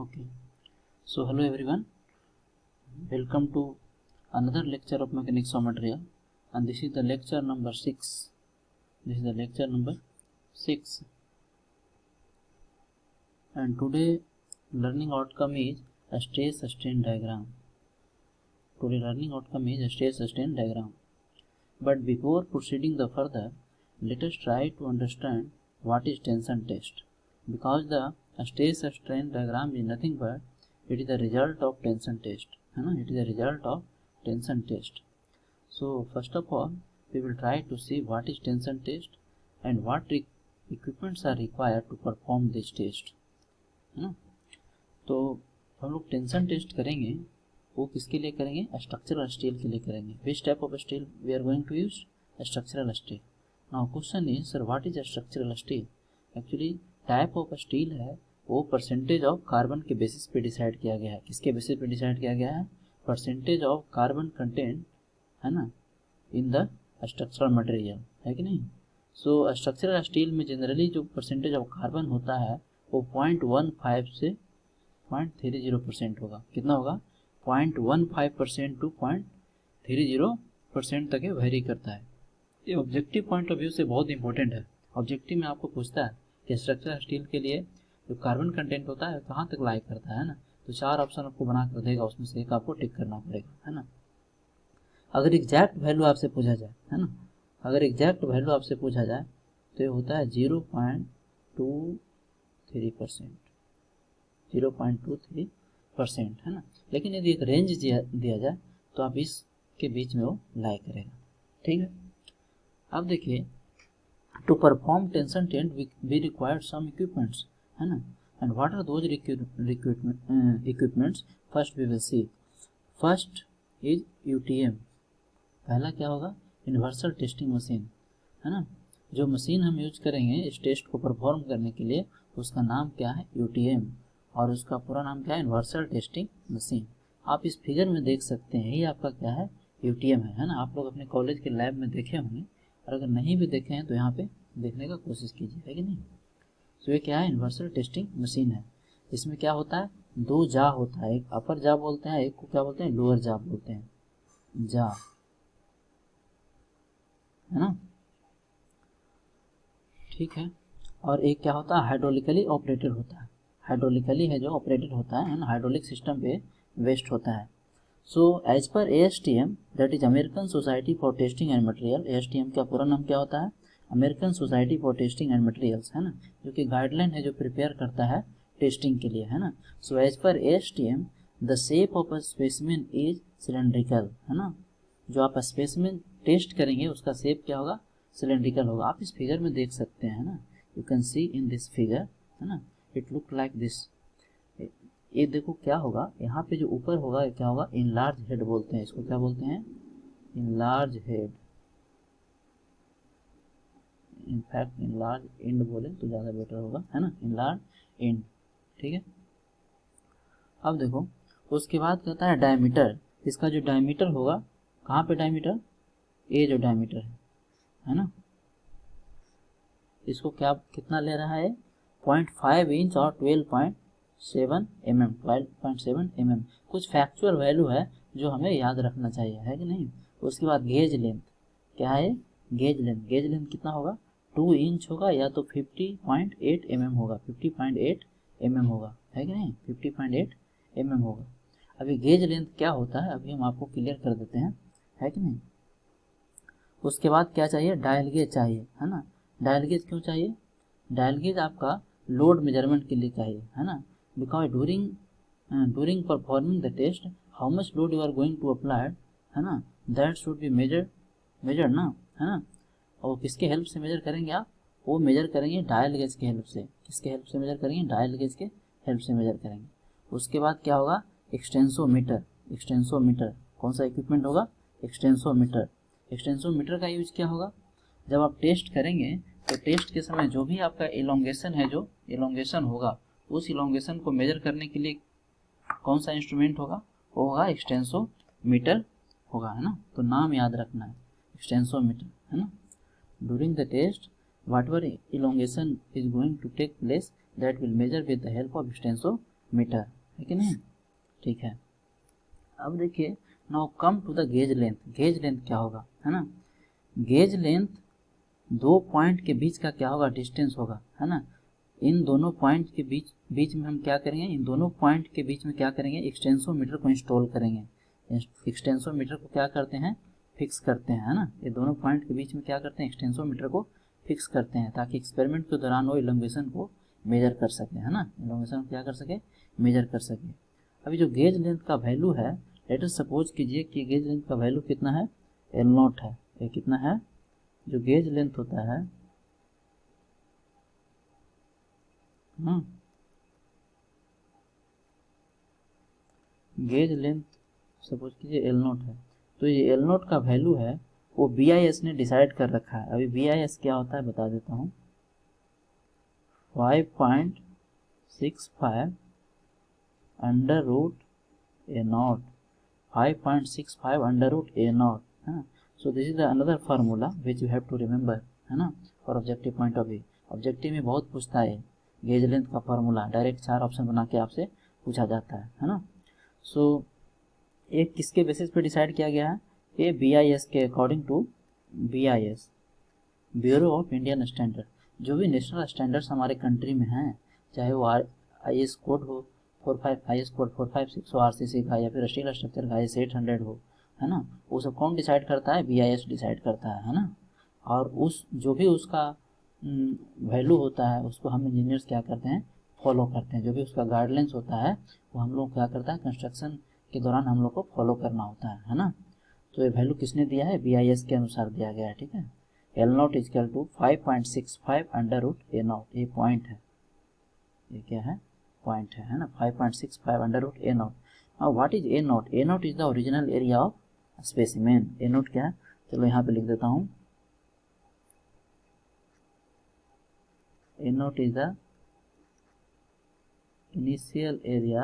Okay. So hello everyone. Welcome to another lecture of mechanics of material, and this is the lecture number 6. This is the lecture number 6. And today learning outcome is a stress strain diagram. Today learning outcome is a stress strain diagram. But before proceeding the further, let us try to understand what is tension test. Because the stress strain diagram is nothing but it is the result of tension test. It is the result of tension test. So first of all, we will try to see what is tension test and what equipments are required to perform this test. है ना? तो हम लोग tension test करेंगे, वो किसके लिए करेंगे? स्ट्रक्चरल स्टील के लिए करेंगे. Which type of steel we are going to use? Structural steel. Now question is, sir what is structural steel? Actually type of steel है वो परसेंटेज ऑफ कार्बन के बेसिस पे डिसाइड किया गया है. किसके बेसिस पे डिसाइड किया गया है? परसेंटेज ऑफ कार्बन कंटेंट, है ना, इन द स्ट्रक्चरल मटेरियल, है कि नहीं? सो स्ट्रक्चरल स्टील में जनरली जो परसेंटेज ऑफ कार्बन होता है वो 0.15 से 0.30% होगा. कितना होगा? 0.15% टू 0.30% तक ये वेरी करता है. ये ऑब्जेक्टिव पॉइंट ऑफ व्यू से बहुत इंपॉर्टेंट है. ऑब्जेक्टिव में आपको पूछता है कि स्ट्रक्चरल स्टील के लिए जो कार्बन कंटेंट होता है कहाँ तक लाई करता है ना. तो 4 ऑप्शन आपको बना कर देगा, उसमें से एक आपको टिक करना पड़ेगा, है ना. अगर एग्जैक्ट वैल्यू आपसे पूछा जाए, है ना, अगर एग्जैक्ट वैल्यू आपसे पूछा जाए तो ये होता है 0.23%, 0.23%, है ना. लेकिन यदि एक रेंज दिया जाए तो आप इसके बीच में वो लाई करेगा. ठीक है. अब देखिए, to perform tension test we required some equipments, है ना. And what are those equipments? First we will see. First is UTM. पहला क्या होगा? यूनिवर्सल टेस्टिंग मशीन, है ना. जो मशीन हम यूज करेंगे इस टेस्ट को परफॉर्म करने के लिए उसका नाम क्या है? यूटीएम. और उसका पूरा नाम क्या है? Universal testing machine. आप इस फिगर में देख सकते हैं, ये आपका क्या है? यूटीएम है ना. आप लोग अपने कॉलेज के लैब में देखे होंगे, और अगर नहीं भी देखे हैं तो यहाँ पे देखने का कोशिश कीजिए, है कि नहीं. तो ये क्या है? यूनिवर्सल टेस्टिंग मशीन है. इसमें क्या होता है? 2 जा होता है. एक अपर जा बोलते हैं, एक को क्या बोलते हैं? लोअर जा बोलते हैं. जा, है ना. ठीक है. और एक क्या होता है? हाइड्रोलिकली ऑपरेटेड होता है. हाइड्रोलिकली है जो ऑपरेटेड होता है ना, हाइड्रोलिक सिस्टम पे वेस्ट होता है. So as per ASTM, that is American Society for Testing and Material. ASTM का पूरा नाम क्या होता है? American Society for Testing and Materials, है ना, जो कि गाइडलाइन है जो प्रिपेयर करता है टेस्टिंग के लिए, है ना. So as per ASTM the shape of a specimen is cylindrical, है ना. जो आप स्पेसिमेन टेस्ट करेंगे उसका शेप क्या होगा? सिलेंड्रिकल होगा. आप इस फिगर में देख सकते हैं ना, you can see in this figure, है ना, इट लुक लाइक दिस. ये देखो क्या होगा, यहाँ पे जो ऊपर होगा ये क्या होगा? इनलार्ज हेड बोलते हैं इसको. क्या बोलते हैं? Enlarge head. In fact enlarge and बोले तो ज़्यादा बेटर होगा, है ना. Enlarge and. ठीक है. अब देखो, उसके बाद कहता है डायमीटर. इसका जो डायमीटर होगा, कहाँ पे डायमीटर? ये जो डायमीटर है ना, इसको क्या कितना ले रहा है? 0.5 इंच और 12.7 mm. 12.7 mm कुछ फैक्चुअल वैल्यू है जो हमें याद रखना चाहिए, है कि नहीं. उसके बाद गेज लेंथ क्या है? Gauge length. गेज लेंथ कितना होगा? 2 इंच होगा या तो 50.8 mm होगा. 50.8 mm होगा, है कि नहीं. 50.8 mm होगा. अभी गेज लेंथ क्या होता है अभी हम आपको क्लियर कर देते हैं, है कि नहीं. उसके बाद क्या चाहिए? डायल गेज चाहिए, है ना. डायल गेज क्यों चाहिए? डायल गेज आपका लोड मेजरमेंट के लिए चाहिए, है ना. Because during performing the test how much load you are going to apply, है ना, दैट शुड बी मेजर ना, है ना. और किसके हेल्प से मेजर करेंगे आप? वो मेजर करेंगे डायल गेज के हेल्प से. किसके हेल्प से मेजर करेंगे? डायल गेज के हेल्प से मेजर करेंगे. उसके बाद क्या होगा? एक्सटेंसोमीटर. एक्सटेंसोमीटर कौन सा इक्विपमेंट होगा? एक्सटेंसोमीटर. एक्सटेंसोमीटर का यूज क्या होगा? जब आप टेस्ट करेंगे तो टेस्ट के समय जो भी आपका इलोंगेशन है, जो इलोंगेशन होगा, उस इलोंगेशन को मेजर करने के लिए कौन सा इंस्ट्रूमेंट होगा? वो होगा एक्सटेंसोमीटर होगा, है ना. तो नाम याद रखना है, एक्सटेंसोमीटर, है ना. During the test whatever elongation is going to take place that will measure with the help of meter, है कि नहीं, ठीक है। अब देखिए now come to the gauge length. Gauge length क्या होगा, है ना, गेज लेंथ दो पॉइंट के बीच का क्या होगा, डिस्टेंस होगा, है ना। इन दोनों पॉइंट के बीच में हम क्या करेंगे, इन दोनों पॉइंट के बीच में क्या करेंगे, एक्सटेंसोमीटर को इंस्टॉल करेंगे। एक्सटेंसोमीटर को क्या करते हैं, फिक्स करते हैं, है ना। ये दोनों पॉइंट के बीच में क्या करते हैं, एक्सटेंसोमीटर को फिक्स करते हैं, ताकि एक्सपेरिमेंट के दौरान वो इलॉन्गेशन को मेजर कर सके, है ना, इलॉन्गेशन को क्या कर सके, मेजर कर सके। अभी जो गेज लेंथ का वैल्यू है, लेट अस सपोज कीजिए कि गेज लेंथ का वैल्यू कितना है, L0 है। ये कितना है, जो गेज लेंथ होता है, गेज लेंथ सपोज कीजिए L0 है, तो ये L0 का वैल्यू है वो BIS ने डिसाइड कर रखा है। अभी BIS क्या होता है बता देता हूँ, 5.65 under root A0, 5.65 under root A0, है ना। So this is the another formula which you have to remember, है ना, for objective point of view. Objective में बहुत पूछता है गेज लेंथ का फार्मूला, डायरेक्ट 4 ऑप्शन बना के आपसे पूछा जाता है ना। सो ये किसके बेसिस पे डिसाइड किया गया है, ये BIS के according to BIS, Bureau of Indian Standard. जो भी नेशनल स्टैंडर्ड्स हमारे कंट्री में हैं, चाहे वो IS कोड हो 456 हो RCC का, या फिर स्टील स्ट्रक्चर का IS 800 हो, है ना, वो सब कौन डिसाइड करता है, BIS डिसाइड करता है ना। और उस जो भी उसका वैल्यू होता है उसको हम इंजीनियर्स क्या करते हैं, फॉलो करते हैं। जो भी उसका गाइडलाइंस होता है वो हम लोग क्या करता है, कंस्ट्रक्शन के दौरान हम लोग को फॉलो करना होता है ना। तो ये वैल्यू किसने दिया है, BIS के अनुसार दिया गया है, ठीक है। L0 equal to 5.65 under root A0, ये पॉइंट है, ये क्या है, पॉइंट है ना, 5.65 under root A0। Now what is A0, A0 is the original area of specimen. A0 क्या है, चलो यहाँ पे लिख देता हूँ, A0 is the initial area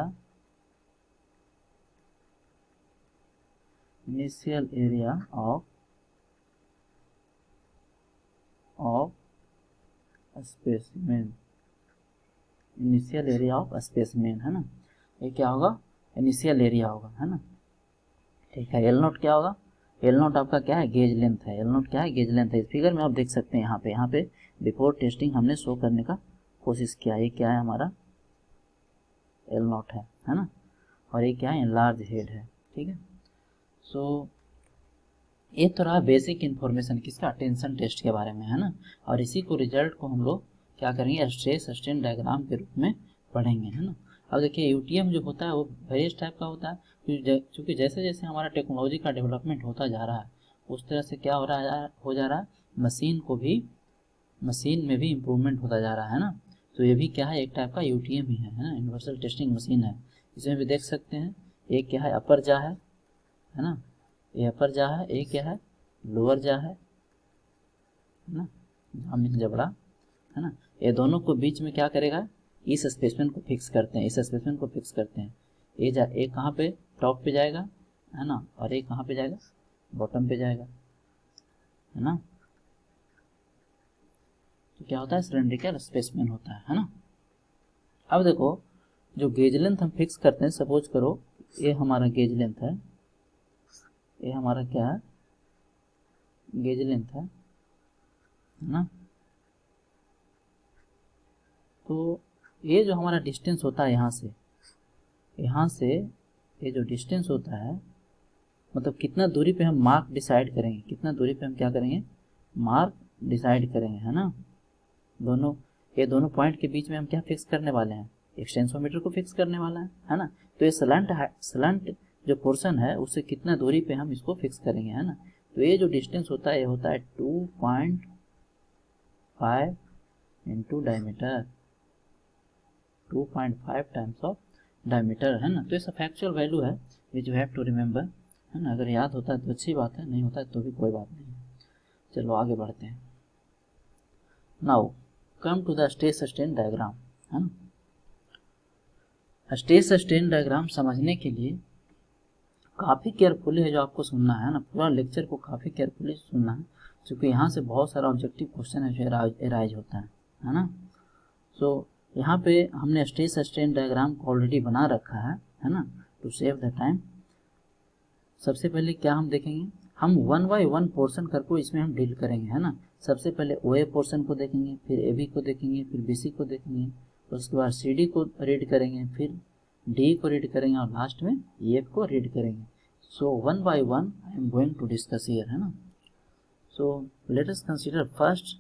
of specimen, initial area of specimen, है ना। ये क्या होगा, इनिशियल एरिया होगा, है ना, ठीक है। L0 क्या होगा, L0 आपका क्या है, गेज लेंथ है। L0 क्या है, गेज लेंथ है। इस फिगर में आप देख सकते हैं, यहाँ पे बिफोर टेस्टिंग हमने शो करने का कोशिश किया। ये क्या है, हमारा L0 है ना, और ये क्या है, लार्ज हेड है, ठीक है। सो ये तो रहा बेसिक इन्फॉर्मेशन किसका, टेंशन टेस्ट के बारे में, है ना। और इसी को रिजल्ट को हम लोग क्या करेंगे, स्ट्रेस स्ट्रेन डायग्राम के रूप में पढ़ेंगे, है ना। अब देखिए UTM जो होता है वो वेरियस टाइप का होता है, क्योंकि जैसे जैसे हमारा टेक्नोलॉजी का डेवलपमेंट होता जा रहा है उस तरह से क्या हो जा रहा है, मशीन में भी इम्प्रूवमेंट होता जा रहा है ना। तो ये भी क्या है, एक टाइप का UTM ही है ना, यूनिवर्सल टेस्टिंग मशीन है। इसमें भी देख सकते हैं, एक क्या है, अपर जा है ना, ये अपर जा है, एक क्या है, लोअर जा है ना, जबड़ा, है ना। ये दोनों को बीच में क्या करेगा, इस स्पेसमेन को फिक्स करते हैं, ये कहाँ पे, टॉप पे जाएगा, है ना, और एक कहाँ पे जाएगा, बॉटम पे जाएगा, है ना। तो क्या होता है, सिलेंड्रिकल स्पेसमेन होता है ना। अब देखो जो गेज लेंथ हम फिक्स करते हैं, सपोज करो ये हमारा गेज लेंथ है, ये हमारा क्या है, गेज लेंथ है ना। तो ये जो हमारा डिस्टेंस होता है यहाँ से ये जो डिस्टेंस होता है, मतलब कितना दूरी पे हम मार्क डिसाइड करेंगे, कितना दूरी पे हम क्या करेंगे, मार्क डिसाइड करेंगे, है ना। ये दोनों पॉइंट के बीच में हम क्या फिक्स करने वाले हैं, एक्सटेंसोमीटर को फिक्स करने वाला है ना। तो ये स्लंट जो पोर्शन है उससे कितना दूरी पे हम इसको फिक्स करेंगे, है ना। तो ये जो डिस्टेंस होता है ये होता है 2.5 into diameter, 2.5 times of diameter, है ना। तो ये सब फैक्चुअल वैल्यू है which you have to remember, है ना। अगर याद होता है तो अच्छी बात है, नहीं होता है तो भी कोई बात नहीं है। चलो आगे बढ़ते हैं। Now come to the stress strain diagram, है ना। स्ट्रेस स्ट्रेन डायग्राम समझने के लिए काफ़ी केयरफुली है जो आपको सुनना है ना, पूरा लेक्चर को काफ़ी केयरफुली सुनना है, क्योंकि यहाँ से बहुत सारा ऑब्जेक्टिव क्वेश्चन है जो एराइज होता है ना। सो यहाँ पे हमने स्ट्रेस स्ट्रेन डायग्राम को ऑलरेडी बना रखा है ना, टू सेव द टाइम। सबसे पहले क्या हम देखेंगे, हम 1 बाय 1 पोर्शन करके इसमें हम डील करेंगे, है ना। सबसे पहले OA पोर्शन को देखेंगे, फिर AB को देखेंगे, फिर BC को देखेंगे, उसके बाद CD को रीड करेंगे, फिर D को रीड करेंगे और लास्ट में EF को रीड करेंगे। So 1 by 1 I am going to discuss here, है ना। So let us consider first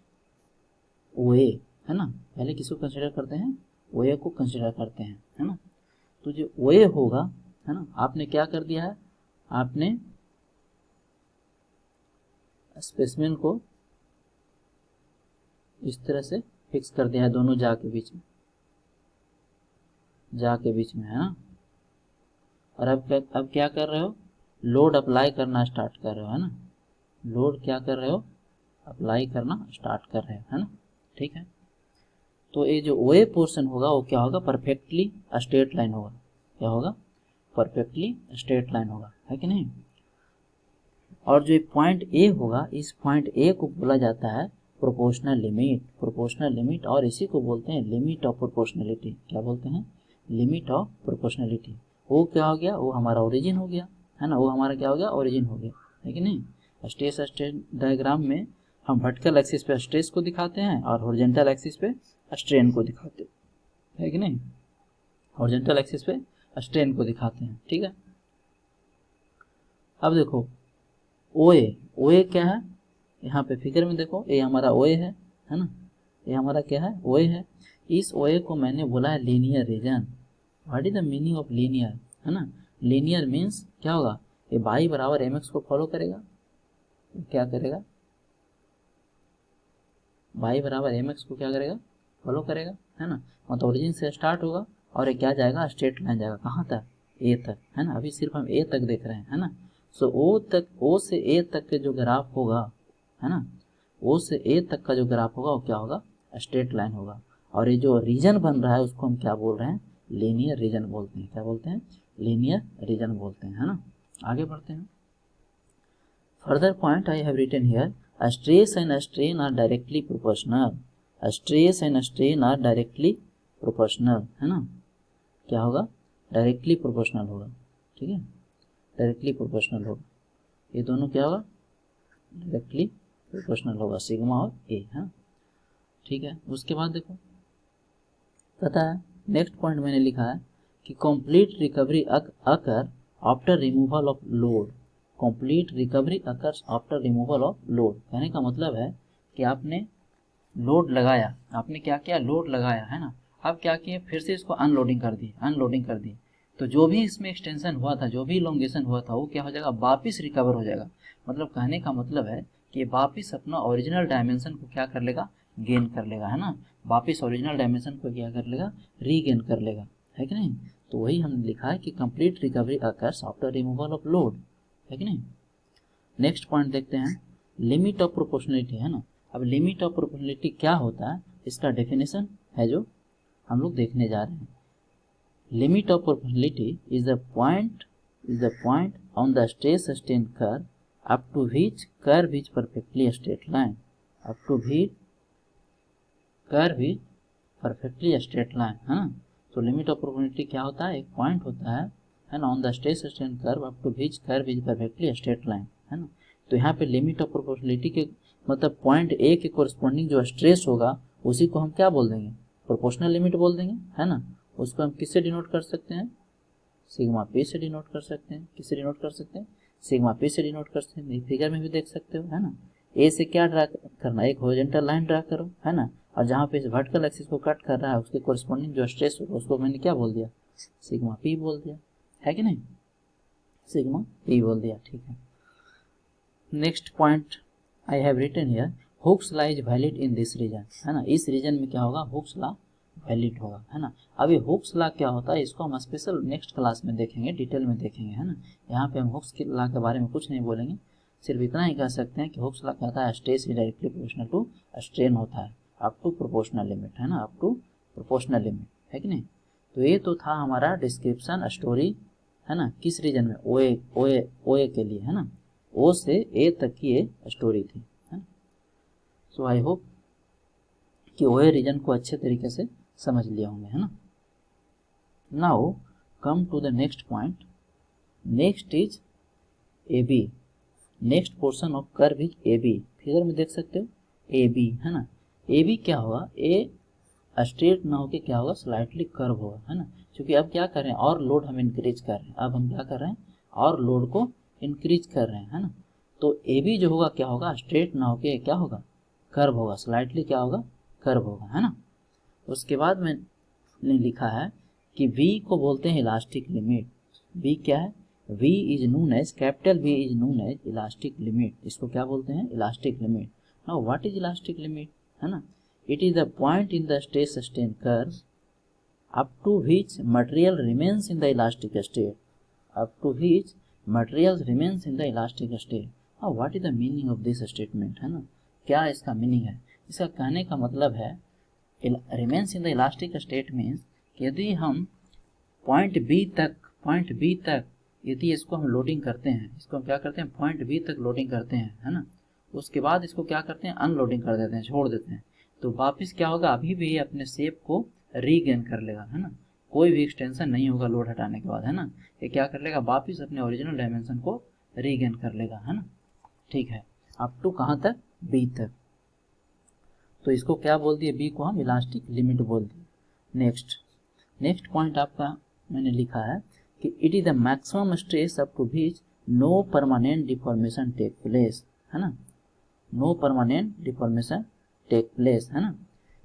OA, है ना। पहले किसको कंसीडर करते हैं, OA को कंसीडर करते हैं, है ना। तो जो OA होगा, है ना, आपने क्या कर दिया है, आपने स्पेसिमेन को इस तरह से फिक्स कर दिया है दोनों जा के बीच में, है ना। और अब क्या कर रहे हो, लोड अप्लाई करना स्टार्ट कर रहे हो, है ना। लोड क्या कर रहे हो, अप्लाई करना स्टार्ट कर रहे हो, है ना। ठीक है, तो ये जो OA पोर्शन होगा वो क्या होगा, परफेक्टली स्ट्रेट लाइन होगा। क्या होगा, परफेक्टली स्ट्रेट लाइन होगा, है कि नहीं। और जो पॉइंट A होगा, इस पॉइंट A को बोला जाता है प्रोपोर्शनल लिमिट, और इसी को बोलते हैं लिमिट ऑफ प्रोपोर्शनलिटी। क्या बोलते हैं, लिमिट ऑफ प्रोपोर्शनलिटी। वो क्या हो गया, वो हमारा ओरिजिन हो गया, है ना। वो हमारा क्या हो गया, ओरिजिन हो गया, है कि नहीं। स्ट्रेस स्ट्रेन डायग्राम में हम वर्टिकल एक्सिस पे स्ट्रेस को दिखाते हैं और हॉरिजॉन्टल एक्सिस पे स्ट्रेन को दिखाते हैं, कि नहीं। हॉरिजॉन्टल एक्सिस पे स्ट्रेन को दिखाते हैं, ठीक है। अब देखो OA क्या है, यहाँ पे फिगर में देखो, ये हमारा OA है ना। ये हमारा क्या है, OA है। इस OA को मैंने बोला है linear region. What is the meaning of linear, है ना। लीनियर मीन्स क्या होगा, ये y बराबर mx को फॉलो करेगा। क्या करेगा, y बराबर mx को क्या करेगा, फॉलो करेगा, है ना। मतलब ओरिजिन से स्टार्ट होगा और ये क्या जाएगा, स्ट्रेट लाइन जाएगा, कहाँ तक, A तक, है ना। अभी सिर्फ हम A तक देख रहे हैं, है ना। सो O से A तक के जो ग्राफ होगा, है ना, O से A तक का जो ग्राफ होगा वो क्या होगा, स्ट्रेट लाइन होगा। और ये जो रीजन बन रहा है उसको हम क्या बोल रहे हैं, लीनियर रीजन बोलते हैं। क्या बोलते हैं, लीनियर रीजन बोलते हैं, है ना। आगे बढ़ते हैं। Further point I have written here, stress and strain are directly proportional. Stress and strain are directly proportional, है ना। क्या होगा, डायरेक्टली प्रोपोर्शनल होगा, ठीक है, डायरेक्टली प्रोपोर्शनल होगा। ये दोनों क्या होगा, डायरेक्टली प्रोपोर्शनल होगा, सिग्मा और A, है, ठीक है। उसके बाद देखो पता है, नेक्स्ट पॉइंट मैंने लिखा है कि complete recovery occur after removal of load. Complete recovery occurs after removal of load. कहने का मतलब है कि आपने लोड लगाया, आपने क्या किया, लोड लगाया, है ना। अब क्या किए, फिर से इसको अनलोडिंग कर दी, तो जो भी इसमें एक्सटेंशन हुआ था, जो भी इलोंगेशन हुआ था, वो क्या हो जाएगा, वापिस रिकवर हो जाएगा। मतलब कहने का मतलब है कि वापिस अपना ओरिजिनल डायमेंशन को क्या कर लेगा, गेन कर लेगा, है ना। वापिस ओरिजिनल डायमेंशन को क्या कर लेगा, रीगेन कर लेगा, है कि नहीं। तो वही हमने लिखा है कि complete recovery occurs after removal of load, है कि नहीं। नेक्स्ट पॉइंट देखते हैं, लिमिट ऑफ प्रोपोर्शनलिटी, है ना। अब लिमिट ऑफ प्रोपोर्शनलिटी क्या होता है, इसका डेफिनेशन है जो हम लोग देखने जा रहे हैं। Limit of proportionality is the point on the stress strain curve up to which curve is perfectly straight line, up to which curve is perfectly straight line, है ना। तो लिमिट ऑफ प्रोपोर्शनलिटी क्या होता है, एक पॉइंट होता है ना, on the stress strain curve up to which curve is perfectly straight line, है ना। तो यहाँ पे लिमिट ऑफ प्रोपोर्शनलिटी के मतलब पॉइंट A के कोरस्पॉन्डिंग जो स्ट्रेस होगा उसी को हम क्या बोल देंगे, प्रोपोर्शनल लिमिट बोल देंगे, है ना। उसको हम किससे डिनोट कर सकते हैं, सिग्मा P से डिनोट कर सकते हैं। किससे डिनोट कर सकते हैं, सिग्मा P से डिनोट कर सकते हैं। फिगर में भी देख सकते हो, है ना। A से क्या ड्रा करना, एक हॉरिजॉन्टल लाइन ड्रा करो, है ना। और जहाँ पे इस वर्टिकल एक्सिस को कट कर रहा है उसके कोरस्पॉन्डिंग जो स्ट्रेस होगा उसको मैंने क्या बोल दिया, सिग्मा P बोल दिया, है कि नहीं, सिग्मा P बोल दिया, ठीक है। Next point I have written here, Hooke's law is valid in this region, है ना। इस रीजन में क्या होगा, हुक्स लॉ वैलिड होगा, है ना। अब ये हुक्स लॉ क्या होता है, इसको हम स्पेशल नेक्स्ट क्लास में देखेंगे, डिटेल में देखेंगे, है ना। यहाँ पे हम हुक्स लॉ के बारे में कुछ नहीं बोलेंगे, सिर्फ इतना ही कह सकते हैं कि हुक्स लॉ कहता है stress is directly proportional to strain होता है अप टू प्रोपोर्शनल लिमिट, है ना, अप टू प्रोपोर्शनल लिमिट, है कि नहीं। तो ये तो था हमारा डिस्क्रिप्शन स्टोरी, है ना, किस रीजन में, OA के लिए, है ना। O से A तक की ये स्टोरी थी, है ना। सो आई होप कि OA रीजन को अच्छे तरीके से समझ लिए होंगे, है ना। Now come to the next point. Next is A B. Next portion of curve is A B. Figure में देख सकते हो ए बी, है ना। ए बी क्या होगा, ए स्ट्रेट ना होके क्या होगा, स्लाइटली कर्व होगा, है ना। क्योंकि अब क्या कर रहे हैं, और लोड हम इंक्रीज कर रहे हैं, अब हम क्या कर रहे हैं, और लोड को इंक्रीज कर रहे हैं, है ना। तो ए बी जो होगा क्या होगा, स्ट्रेट ना होके क्या होगा, कर्व होगा, स्लाइटली क्या होगा, कर्व होगा, है ना। उसके बाद मैंने लिखा है कि V को बोलते हैं इलास्टिक लिमिट। V क्या है, V is known as, capital V is known as elastic limit. इसको क्या बोलते हैं, elastic limit. Now what is elastic limit, है ना। It is the point in the stress strain curve up to which material remains in the elastic state, up to which material remains in the elastic state. Now what is the meaning of this statement, है ना, क्या इसका meaning है। इसका कहने का मतलब है remains in the elastic state means कि यदि हम पॉइंट बी तक यदि इसको हम लोडिंग करते हैं, इसको हम क्या करते हैं, पॉइंट बी तक लोडिंग करते हैं, है ना। उसके बाद इसको क्या करते हैं, अनलोडिंग कर देते हैं, छोड़ देते हैं, तो वापस क्या होगा, अभी भी अपने शेप को रीगेन कर लेगा, है ना। कोई भी एक्सटेंशन नहीं होगा लोड हटाने के बाद, है ना। ये क्या कर लेगा, वापस अपने ओरिजिनल डायमेंशन को रीगेन कर लेगा, है ना। ठीक है, अप टू कहाँ तक, बी तक। तो इसको क्या बोल दिए, बी को हम इलास्टिक लिमिट बोल दिए। नेक्स्ट पॉइंट आपका मैंने लिखा है कि it is the maximum stress up to which no permanent deformation take place, है ना। No permanent deformation take place, है ना।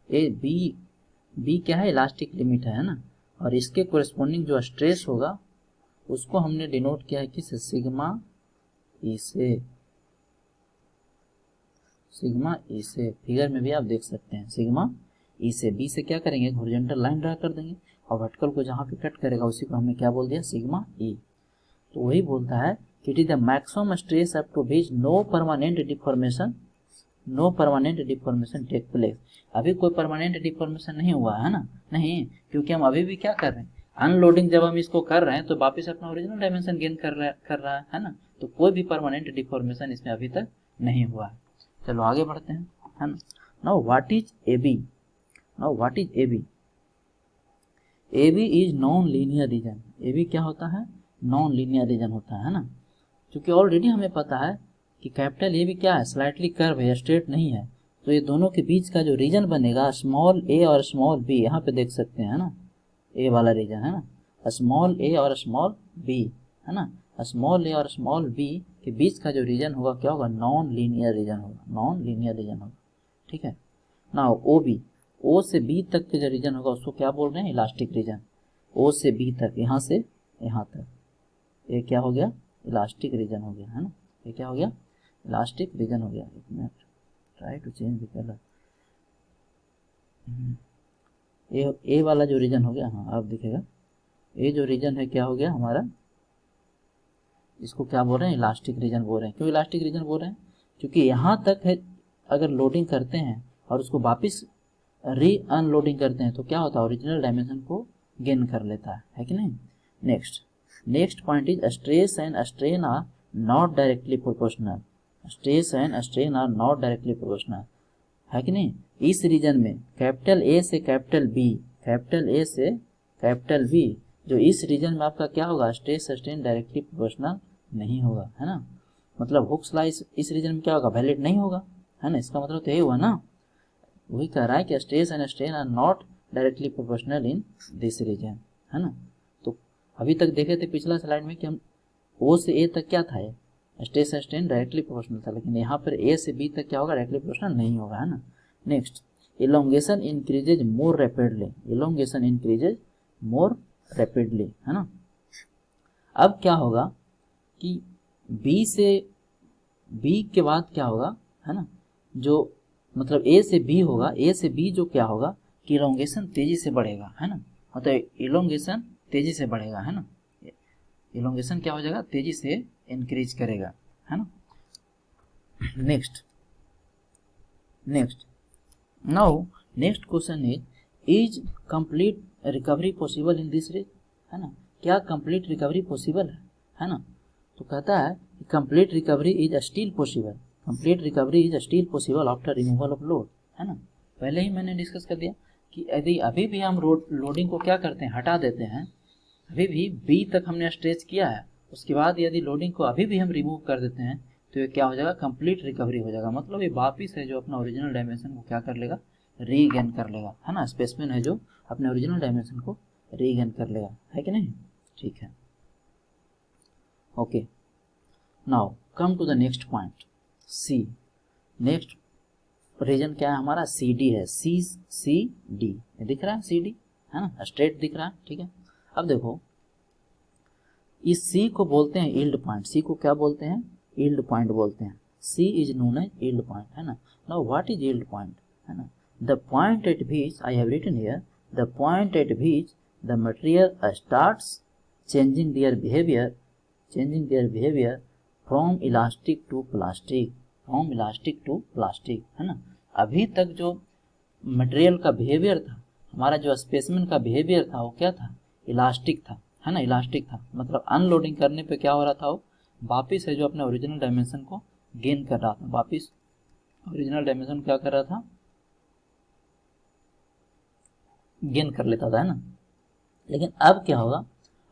ए बी क्या है, इलास्टिक लिमिट है ना। और इसके कोरिस्पोंडिंग जो स्ट्रेस होगा उसको हमने डिनोट किया है किस, सिग्मा ई से। सिग्मा ई से फिगर में भी आप देख सकते हैं, सिग्मा ई से। बी से क्या करेंगे, हॉरिजॉन्टल लाइन ड्रा कर देंगे, और वर्टिकल को जहाँ पे कट करेगा उसी को हमने क्या बोल दिया, सिग्मा ई। तो वही बोलता है कि it is the maximum stress up to which no permanent deformation take place. अभी कोई परमानेंट डिफॉर्मेशन नहीं हुआ है ना, नहीं, क्योंकि हम अभी भी क्या कर रहे हैं, अनलोडिंग जब हम इसको कर रहे हैं तो वापस अपना ओरिजिनल डायमेंशन गेन कर रहा है ना। तो कोई भी परमानेंट डिफॉर्मेशन इसमें अभी तक नहीं हुआ है। चलो आगे बढ़ते हैं, है ना। Now what is A B, A B is non linear region. A B क्या होता है, नॉन लीनियर रीजन होता है ना। क्योंकि ऑलरेडी हमें पता है कि कैपिटल ए भी क्या है, स्लाइटली कर्व है, स्ट्रेट नहीं है। तो ये दोनों के बीच का जो रीजन बनेगा, स्मॉल ए और स्मॉल बी, यहाँ पे देख सकते हैं, है ना, ए वाला रीजन, है ना। स्मॉल ए और स्मॉल बी, है ना। स्मॉल ए और स्मॉल बी के बीच का जो रीजन होगा क्या होगा, नॉन लीनियर रीजन होगा, ठीक है ना। ओ से बी तक के जो रीजन होगा उसको क्या बोल रहे हैं, इलास्टिक रीजन। ओ से बी तक, यहाँ से यहाँ तक, ये क्या हो गया, इलास्टिक रीजन हो गया, है ना। ये क्या हो गया, इलास्टिक रीजन हो गया। एक minute, try to change the colour. A वाला जो रीजन हो गया, हाँ अब दिखेगा। ये जो रीजन है क्या हो गया हमारा, इसको क्या बोल रहे हैं, इलास्टिक रीजन बोल रहे हैं। क्यों इलास्टिक रीजन बोल रहे हैं, क्योंकि यहाँ तक है अगर लोडिंग करते हैं और उसको वापस री अनलोडिंग करते हैं तो क्या होता है, ओरिजिनल डायमेंशन को गेन कर लेता है कि नहीं। Next point is stress and strain are not directly proportional. Stress and strain are not directly proportional, है कि नहीं। इस रीजन में कैपिटल ए से कैपिटल बी, कैपिटल ए से कैपिटल बी, जो इस रीजन में आपका क्या होगा, स्ट्रेस स्ट्रेन डायरेक्टली प्रोपोर्शनल नहीं होगा, है ना। मतलब हुक्स लॉ इस रीजन में क्या होगा, वैलिड नहीं होगा, है ना। इसका मतलब तो यही हुआ ना, वही कह रहा है कि stress and strain are not directly proportional in this region, है ना। तो अभी तक देखे थे पिछला स्लाइड में कि हम ओ से ए तक क्या था, stress and strain directly proportional था, लेकिन यहाँ पर ए से बी तक क्या होगा, डायरेक्टली प्रोपोर्शनल नहीं होगा, है ना। नेक्स्ट, इलोंगेशन इंक्रीजेज मोर रैपिडली, है ना। अब क्या होगा कि बी से बी के बाद क्या होगा, है ना, जो मतलब ए से बी होगा, ए से बी जो क्या होगा कि इलोंगेशन तेजी से बढ़ेगा, है ना। मतलब इलोंगेशन तेजी से बढ़ेगा, है ना। इलोंगेशन क्या हो जाएगा, तेजी से इंक्रीज करेगा, है ना। Next now next question is complete recovery possible in this rate, है ना। क्या कंप्लीट रिकवरी पॉसिबल है ना। तो कहता है complete recovery is still possible after removal of load, है ना। पहले ही मैंने डिस्कस कर दिया कि यदि अभी भी हम लोडिंग को क्या करते हैं, हटा देते हैं, अभी भी बी तक हमने स्ट्रेच किया है, उसके बाद यदि लोडिंग को अभी भी हम रिमूव कर देते हैं तो ये क्या हो जाएगा, कंप्लीट रिकवरी हो जाएगा। मतलब ये वापिस है जो अपना ओरिजिनल डायमेंशन को क्या कर लेगा, रीगेन कर लेगा, है ना। स्पेसिमेन है जो अपने ओरिजिनल डायमेंशन को रीगेन कर लेगा, है कि नहीं। ठीक है, okay. Now come to the next point, C. Next region क्या है हमारा, सी डी है, सी डी दिख रहा है, सी डी है ना, स्ट्रेट दिख रहा है। ठीक है, अब देखो इस सी को बोलते हैं यील्ड पॉइंट। सी को क्या बोलते हैं, यील्ड पॉइंट बोलते हैं। C is known as yield point, है ना। Now what is yield point, है ना, the point at which I have written here, the point at which the material starts changing their behaviour from elastic to plastic, है ना। अभी तक जो material का बिहेवियर था, हमारा जो स्पेसिमेन का बिहेवियर था वो क्या था, इलास्टिक था, है ना, इलास्टिक था। मतलब अनलोडिंग करने पे क्या हो रहा था, वो वापिस है जो अपने ओरिजिनल डायमेंशन को गेन कर रहा था, वापिस ओरिजिनल डायमेंशन क्या कर रहा था, गेन कर लेता था, है ना। लेकिन अब क्या होगा,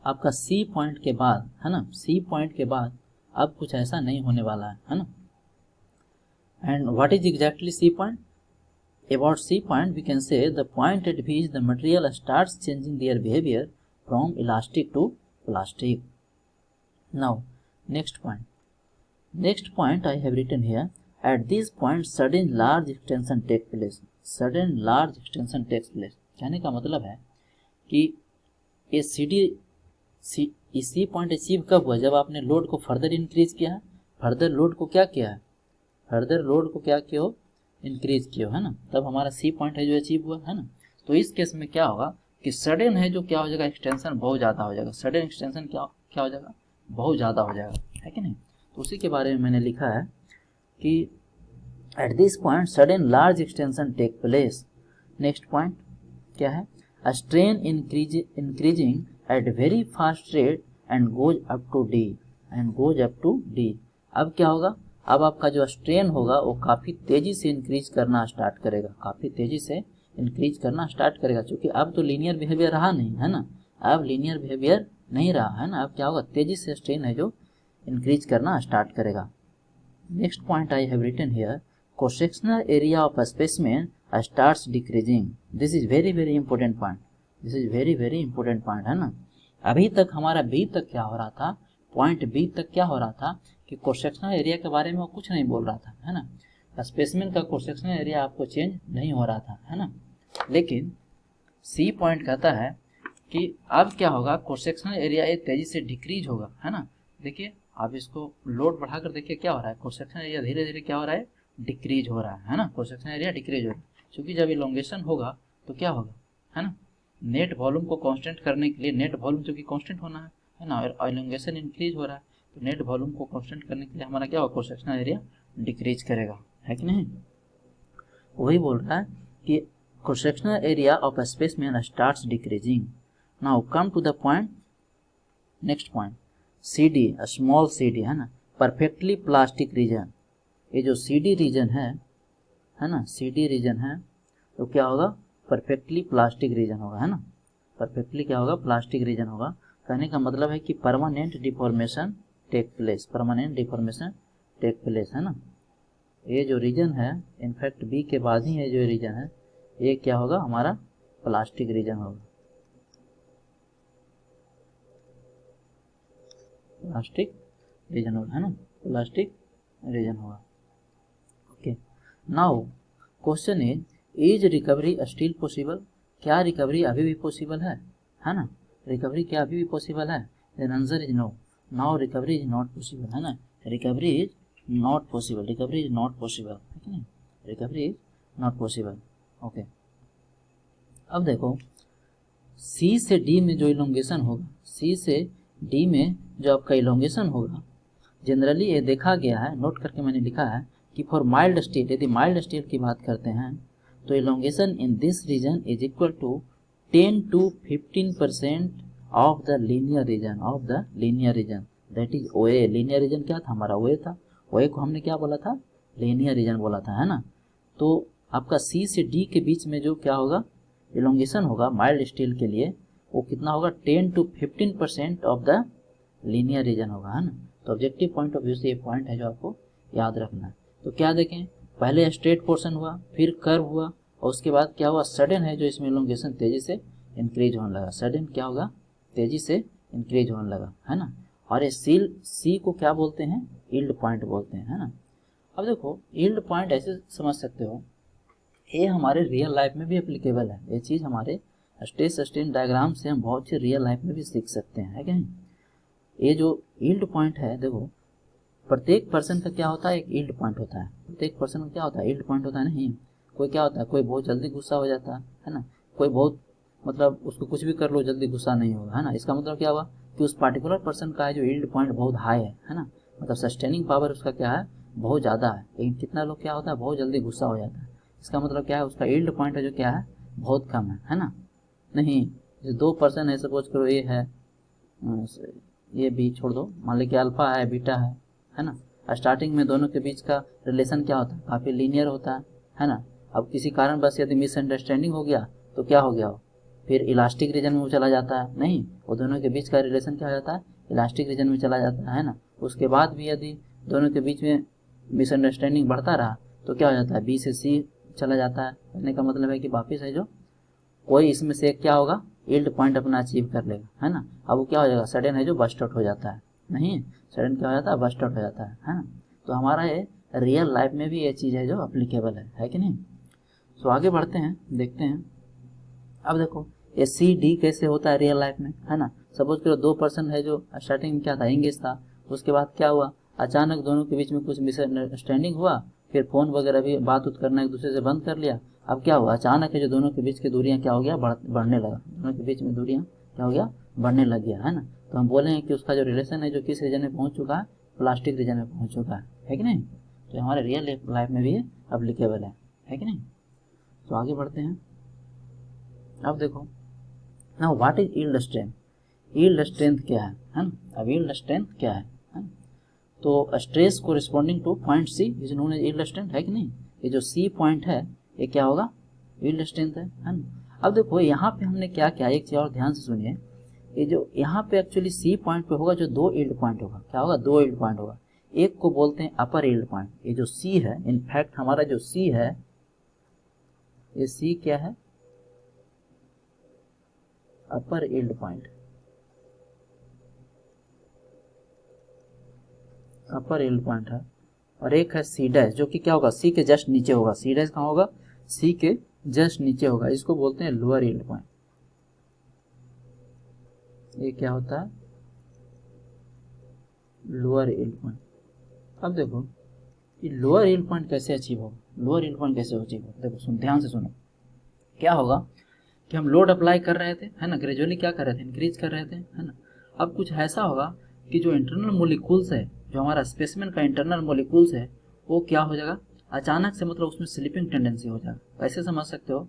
आपका सी पॉइंट के बाद, है ना, सी पॉइंट के बाद अब कुछ ऐसा नहीं होने वाला है ना। And what is exactly C point, about C point we can say the point at which the material starts changing their behavior from elastic to plastic. Now next point I have written here, at this point sudden large extension takes place, कहने का मतलब है कि ये C point achieve कब हुआ, जब आपने लोड को फर्दर इंक्रीज किया है, फर्दर लोड को क्या किया हो, इंक्रीज किया, है ना, तब हमारा सी पॉइंट है जो अचीव हुआ, है ना। तो इस केस में क्या होगा कि सडन है जो क्या हो जाएगा, एक्सटेंशन बहुत ज़्यादा हो जाएगा, सडन एक्सटेंशन क्या हो जाएगा, बहुत ज़्यादा हो जाएगा, है कि नहीं। तो उसी के बारे में मैंने लिखा है कि at this point sudden large extension take place. Next point क्या है, a strain increasing at very fast rate and goes up to D. अब क्या होगा, अब आपका जो स्ट्रेन होगा वो काफ़ी तेज़ी से इंक्रीज करना स्टार्ट करेगा, क्योंकि अब तो लीनियर बिहेवियर रहा नहीं, है ना, अब लीनियर बिहेवियर नहीं रहा, है ना। अब क्या होगा, तेज़ी से स्ट्रेन है जो इंक्रीज करना स्टार्ट करेगा। Next point I have written here, cross sectional area of specimen starts decreasing. This is very very important point, है ना। अभी तक हमारा बी तक क्या हो रहा था, पॉइंट बी तक क्या हो रहा था कि क्रॉस सेक्शनल एरिया के बारे में वो कुछ नहीं बोल रहा था, है ना। स्पेसिमेन का क्रॉस सेक्शनल एरिया आपको चेंज नहीं हो रहा था, है ना। लेकिन सी पॉइंट कहता है कि अब क्या होगा, क्रॉस सेक्शनल एरिया ये तेजी से डिक्रीज होगा, है ना। देखिए आप इसको लोड बढ़ाकर देखिए क्या हो रहा है, क्रॉस सेक्शनल एरिया धीरे धीरे क्या हो रहा है, डिक्रीज हो रहा है ना। क्रॉस सेक्शनल एरिया डिक्रीज हो रहा है, क्योंकि जब इलोंगेशन होगा तो क्या होगा, है ना, नेट वॉल्यूम को कांस्टेंट करने के लिए, नेट वॉल्यूम जो कि कांस्टेंट होना है ना, और इलोंगेशन इंक्रीज हो रहा है, तो नेट वॉल्यूम को कांस्टेंट करने के लिए हमारा क्या होगा, क्रॉस सेक्शनल एरिया डिक्रीज करेगा, है कि नहीं। वही बोल रहा है कि cross sectional area of specimen starts decreasing. Now come to the point, next point C D, small C D, है ना, परफेक्टली प्लास्टिक रीजन। ये जो सी डी रीजन है ना, सी डी रीजन है तो क्या होगा, परफेक्टली प्लास्टिक रीजन होगा, है ना। परफेक्टली क्या होगा, प्लास्टिक रीजन होगा। कहने का मतलब है कि परमानेंट डिफॉर्मेशन टेक प्लेस, है ना। ये जो रीजन है, इनफैक्ट बी के बाद ही ये जो रीजन है ये क्या होगा, हमारा प्लास्टिक रीजन होगा, है ना, प्लास्टिक रीजन होगा। Okay, now question is recovery still possible, क्या रिकवरी अभी भी पॉसिबल है ना, रिकवरी क्या अभी भी पॉसिबल है। Then answer is no, now recovery is not possible, है ना, रिकवरी इज नॉट पॉसिबल, है कि नहीं, recovery is not possible. Okay, अब देखो सी से डी में जो इलोंगेशन होगा, सी से डी में जो आपका इलोंगेशन होगा, जनरली ये देखा गया है, नोट करके मैंने लिखा है कि फॉर माइल्ड स्टील, यदि माइल्ड स्टील की बात करते हैं तो elongation in this region is equal to 10 to 15% of the linear region, that is OA. Linear region क्या था हमारा, ओए था, ओए को हमने क्या बोला था, लीनियर रीजन बोला था, है ना। तो आपका सी से डी के बीच में जो क्या होगा, इलोंगेशन होगा माइल्ड स्टील के लिए वो कितना होगा 10 to 15% of the linear reason होगा, है ना। तो ऑब्जेक्टिव पॉइंट ऑफ व्यू से ये पॉइंट है जो आपको याद रखना है। तो क्या देखें, पहले स्ट्रेट पोर्शन हुआ, फिर कर्व हुआ, और उसके बाद क्या हुआ, सडन है जो इसमें इलोंगेशन तेजी से इंक्रीज होने लगा। सडन क्या होगा, तेजी से इंक्रीज होने लगा, है ना। और ये सी को क्या बोलते हैं, यील्ड पॉइंट बोलते हैं, है ना। अब देखो यील्ड पॉइंट ऐसे समझ सकते हो, ये हमारे रियल लाइफ में भी एप्लीकेबल है। ये चीज़ हमारे स्ट्रेस सस्टेन डायग्राम से हम बहुत सी रियल लाइफ में भी सीख सकते हैं, है क्या नहीं। ये जो यील्ड पॉइंट है, देखो प्रत्येक पर्सन का क्या होता है, एक यील्ड पॉइंट होता है। प्रत्येक पर्सन का क्या होता है, यील्ड पॉइंट होता है। नहीं, कोई क्या होता है, कोई बहुत जल्दी गुस्सा हो जाता है ना। कोई बहुत मतलब उसको कुछ भी कर लो जल्दी गुस्सा नहीं होगा, है ना। इसका मतलब क्या हुआ कि उस पार्टिकुलर पर्सन का जो यील्ड पॉइंट बहुत हाई है ना, मतलब सस्टेनिंग पावर उसका क्या है, बहुत ज़्यादा है। लेकिन कितना लोग क्या होता है, बहुत जल्दी गुस्सा हो जाता है। इसका मतलब क्या है, उसका यील्ड पॉइंट है जो क्या है, बहुत कम है ना। नहीं, जो दो पर्सन है, सपोज करो ये है, ये बी छोड़ दो, मान लीजिए अल्फा है बीटा है ना। स्टार्टिंग में दोनों के बीच का रिलेशन क्या होता है, काफ़ी लीनियर होता है ना। अब किसी कारण बस यदि मिसअंडरस्टैंडिंग हो गया तो क्या हो गया, हो फिर इलास्टिक रीजन में वो चला जाता है। नहीं, वो दोनों के बीच का रिलेशन क्या हो जाता है, इलास्टिक रीजन में चला जाता है ना। उसके बाद भी यदि दोनों के बीच में मिसअंडरस्टैंडिंग बढ़ता रहा तो क्या हो जाता है, बी से सी चला जाता है। कहने का मतलब है कि वापिस है जो कोई इसमें से क्या होगा, यील्ड पॉइंट अपना अचीव कर लेगा, है ना। अब वो क्या हो जाएगा, सडन है जो बस्ट आउट हो जाता है। नहीं, सडन क्या हो जाता है, बस्ट आउट हो जाता है ना। तो हमारा ये रियल लाइफ में भी ये चीज़ है जो अप्लीकेबल है कि नहीं। सो आगे बढ़ते हैं, देखते हैं। अब देखो ये सी डी कैसे होता है रियल लाइफ में, है ना। सपोज करो दो पर्सन है जो स्टार्टिंग में क्या था, इंगेज था। उसके बाद क्या हुआ, अचानक दोनों के बीच में कुछ मिसअंडरस्टैंडिंग हुआ, फिर फ़ोन वगैरह भी बात उत करना एक दूसरे से बंद कर लिया। अब क्या हुआ, अचानक है जो दोनों के बीच की दूरियां क्या हो गया, बढ़ने लगा। दोनों के बीच में दूरियां क्या हो गया, बढ़ने लग गया, है ना। तो हम बोले हैं कि उसका जो रिलेशन है जो किस रीजन में पहुंच चुका है, प्लास्टिक रीजन में पहुंच चुका है कि नहीं। तो हमारे रियल लाइफ में भी ये अप्लीकेबल है कि नहीं। तो आगे बढ़ते हैं। अब देखो now what is yield strength. Yield strength क्या है ना। अब यील्ड स्ट्रेंथ क्या है ना? तो stress corresponding to point C is known as yield strength, है कि नहीं। ये जो सी पॉइंट है ये क्या होगा, यील्ड स्ट्रेंथ है ना। अब देखो यहाँ पे हमने क्या किया, एक चीज और ध्यान से सुनिए। ये जो यहाँ पे एक्चुअली सी पॉइंट पे होगा जो दो यील्ड पॉइंट होगा, क्या होगा, दो यील्ड पॉइंट होगा। एक को बोलते हैं अपर यील्ड पॉइंट। ये जो सी है, इनफैक्ट हमारा जो सी है, ये सी क्या है, अपर यील्ड पॉइंट, अपर यील्ड पॉइंट है। और एक है सी डैश जो कि क्या होगा, सी के जस्ट नीचे होगा। सी डैश कहाँ होगा, सी के जस्ट नीचे होगा। इसको बोलते हैं लोअर यील्ड पॉइंट। ये क्या होता है, लोअर यील्ड पॉइंट। अब देखो ये लोअर यील्ड पॉइंट कैसे अचीव होगा, लोअर यील्ड पॉइंट कैसे अचीव होगा। देखो ध्यान से सुनो। क्या होगा कि हम लोड अप्लाई कर रहे थे, है ना, ग्रेजुअली क्या कर रहे थे, इंक्रीज कर रहे थे, है ना। अब कुछ ऐसा होगा कि जो इंटरनल मोलिक्यूल्स है, जो हमारा स्पेसिमेन का इंटरनल मोलिक्यूल्स है, वो क्या हो जाएगा, अचानक से मतलब उसमें स्लिपिंग टेंडेंसी हो जाएगा। कैसे समझ सकते हो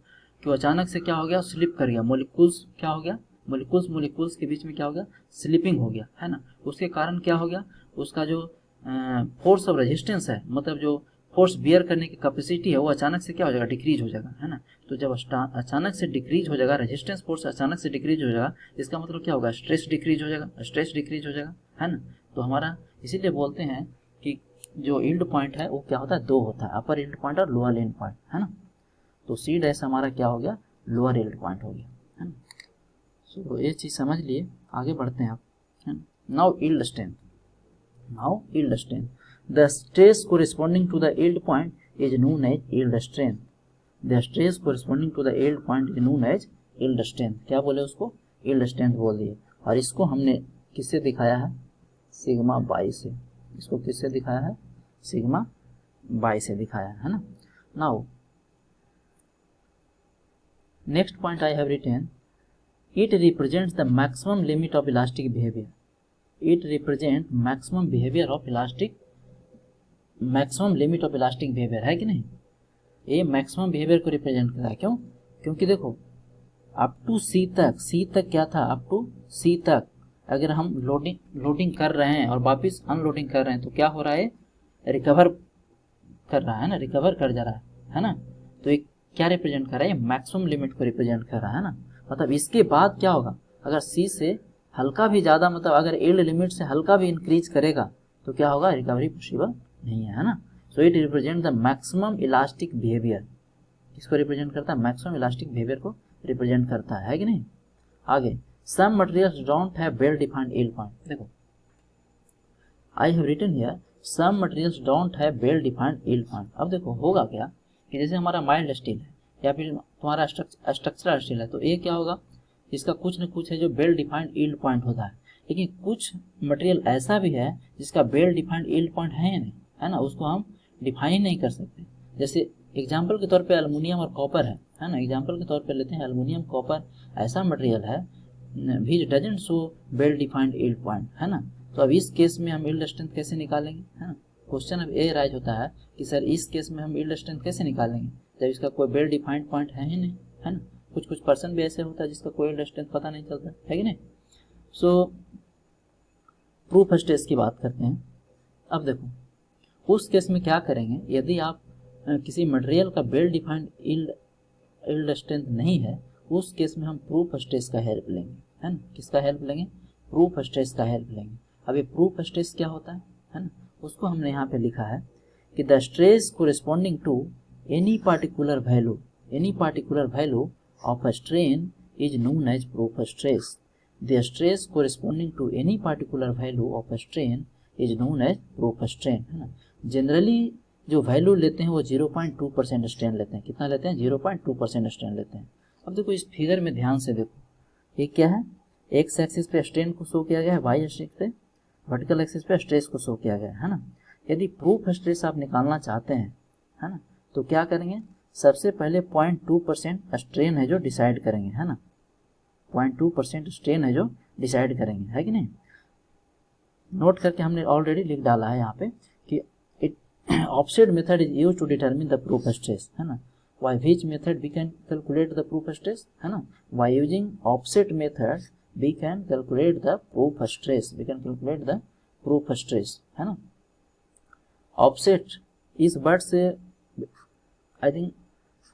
कि अचानक से क्या हो गया, स्लिप कर गया, मोलिक्यूल्स क्या हो गया, मोलिक्यूल्स के बीच में क्या हो गया, स्लिपिंग हो गया, है ना। उसके कारण क्या हो गया, उसका जो फोर्स ऑफ रेजिस्टेंस है, मतलब जो फोर्स बियर करने की कैपेसिटी है, वो अचानक से क्या हो जाएगा, डिक्रीज हो जाएगा, है ना। तो जब अचानक से डिक्रीज हो जाएगा, रेजिस्टेंस फोर्स अचानक से डिक्रीज हो जाएगा, इसका मतलब क्या होगा, स्ट्रेस डिक्रीज हो जाएगा, स्ट्रेस डिक्रीज हो जाएगा, है ना। तो हमारा इसीलिए बोलते हैं कि जो यील्ड पॉइंट है वो क्या होता है, दो होता है, अपर यील्ड पॉइंट और लोअर यील्ड पॉइंट, है ना। तो सी डैश हमारा क्या हो गया, लोअर यील्ड पॉइंट हो गया, है ना। सो ये चीज़ समझ लिए, आगे बढ़ते हैं आप, है ना। Now yield strength, now yield strength, the stress corresponding to the yield point is known as yield strength. The stress corresponding to the yield point is known as yield strength. क्या बोले उसको, yield strength बोल दिए। और इसको हमने किससे दिखाया है, सिग्मा बाई से। इसको किससे दिखाया है, सिग्मा बाई से दिखाया है ना। Now next point I have written, it represents the maximum limit of elastic behavior. It represents maximum behavior of elastic, maximum limit of elastic behaviour, है कि नहीं। ये मैक्सिमम बिहेवियर को रिप्रेजेंट करता है। क्यों, क्योंकि देखो अप टू सी तक, सी तक क्या था, अप टू सी तक अगर हम लोडिंग कर रहे हैं और वापस अनलोडिंग कर रहे हैं तो क्या हो रहा है, रिकवर कर रहा है ना, रिकवर कर जा रहा है ना। तो एक क्या रिप्रेजेंट कर रहा है, ये मैक्सिमम लिमिट को रिप्रेजेंट कर रहा है ना। मतलब इसके बाद क्या होगा, अगर सी से हल्का भी ज़्यादा, मतलब अगर यील्ड लिमिट से हल्का भी इंक्रीज करेगा तो क्या होगा, रिकवरी पॉसिबल नहीं है ना। So it represent the maximum elastic behaviour, किसको रिप्रेजेंट करता है, मैक्सिमम इलास्टिक बिहेवियर को रिप्रेजेंट करता है कि नहीं। आगे, some materials don't have well defined yield point. देखो I have written here some materials don't have well defined yield point. अब देखो होगा क्या कि जैसे हमारा माइल्ड स्टील है या फिर तुम्हारा स्ट्रक्चरल स्टील है, तो ये क्या होगा, इसका कुछ न कुछ है जो वेल डिफाइंड यील्ड पॉइंट होता है। लेकिन कुछ मटेरियल ऐसा भी है जिसका वेल डिफाइंड यील्ड पॉइंट है या नहीं, है ना, उसको हम डिफाइन नहीं कर सकते। जैसे एग्जाम्पल के तौर पे एल्युमिनियम और कॉपर है ना, एग्जाम्पल के तौर पे लेते हैं एल्युमिनियम कॉपर ऐसा मटेरियल है विच doesn't show well defined yield point, है ना। तो अब इस केस में हम यील्ड स्ट्रेंथ कैसे निकालेंगे, है ना। क्वेश्चन अब ये राइज होता है कि सर इस केस में हम यील्ड स्ट्रेंथ कैसे निकालेंगे जब इसका कोई वेल डिफाइंड पॉइंट है ही नहीं, है ना। कुछ पर्सन भी ऐसे होता है जिसका कोई यील्ड स्ट्रेंथ पता नहीं चलता है कि नहीं। सो प्रूफ स्टेज की बात करते हैं। अब देखो उस केस में क्या करेंगे, यदि आप किसी मटेरियल का वेल डिफाइंड यील्ड स्ट्रेंथ नहीं है, उस केस में हम प्रूफ स्टेज का हेल्प लेंगे, है ना। किसका हेल्प लेंगे, प्रूफ स्टेज का हेल्प लेंगे। अब ये प्रूफ स्ट्रेस क्या होता है ना, उसको हमने यहाँ पे लिखा है कि the stress corresponding to any particular value of a strain is known as proof stress. The stress corresponding to any particular value of a strain is known as proof strain, है ना। जनरली जो value लेते हैं वो 0.2% strain लेते हैं। कितना लेते हैं, 0.2% स्ट्रेन लेते हैं। अब देखो इस फिगर में ध्यान से देखो, ये क्या है, एक्स एक्सिस पे स्ट्रेन को शो किया गया है, वाई एक्सिस पे वर्टिकल एक्सिस पे स्ट्रेस को शो किया गया है ना। यदि प्रूफ स्ट्रेस आप निकालना चाहते हैं, है ना, तो क्या करेंगे, सबसे पहले 0.2% स्ट्रेन है जो डिसाइड करेंगे, है ना। 0.2% स्ट्रेन है जो डिसाइड करेंगे, है कि नहीं। नोट करके हमने ऑलरेडी लिख डाला है यहाँ पे कि it offset method is use to determine the proof stress, है ना। By which method we can calculate the proof stress, है ना। By using offset method we can calculate the proof stress, है ना। Offset इस वर्ड से I think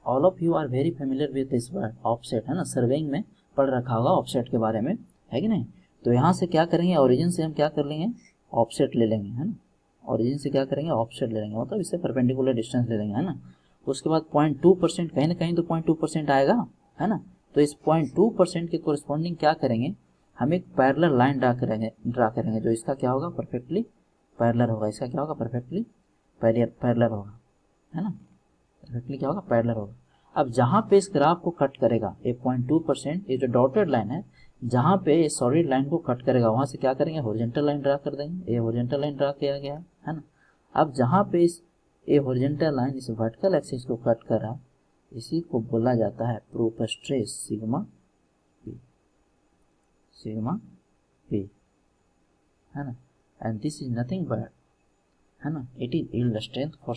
all of you are very familiar with this word offset, है ना। Surveying में पढ़ रखा होगा ऑफसेट के बारे में, है कि नहीं। तो यहाँ से क्या करेंगे, ओरिजिन से हम क्या कर लेंगे, ऑफसेट ले लेंगे, है ना। ओरिजिन से क्या करेंगे, ऑफसेट ले लेंगे, मतलब इससे परपेंडिकुलर डिस्टेंस ले लेंगे, है ना। उसके बाद 0.2% कहीं ना कहीं तो 0.2% आएगा, है ना। तो इस 0.2% के कोरिस्पॉन्डिंग क्या करेंगे, हम एक पैरेलल लाइन ड्रा करेंगे जो इसका क्या होगा, परफेक्टली पैरेलल होगा। इसका क्या होगा, परफेक्टली पैरेलल होगा, है ना। परफेक्टली क्या होगा, पैरेलल होगा। अब जहाँ पे इस ग्राफ को कट करेगा ये 0.2%, ये जो डॉटेड लाइन है, जहाँ पे इस सॉलिड लाइन को कट करेगा वहाँ से क्या करेंगे, हॉरिजॉन्टल लाइन ड्रा कर देंगे। ये हॉरिजॉन्टल लाइन ड्रा किया गया है ना। अब जहाँ पे इस ये हॉरिजॉन्टल लाइन इस वर्टिकल एक्सिस को कट कर रहा, इसी को बोला जाता है प्रूफ स्ट्रेस सिग्मा पी, है ना। And this is nothing but, है ना, it is yield strength for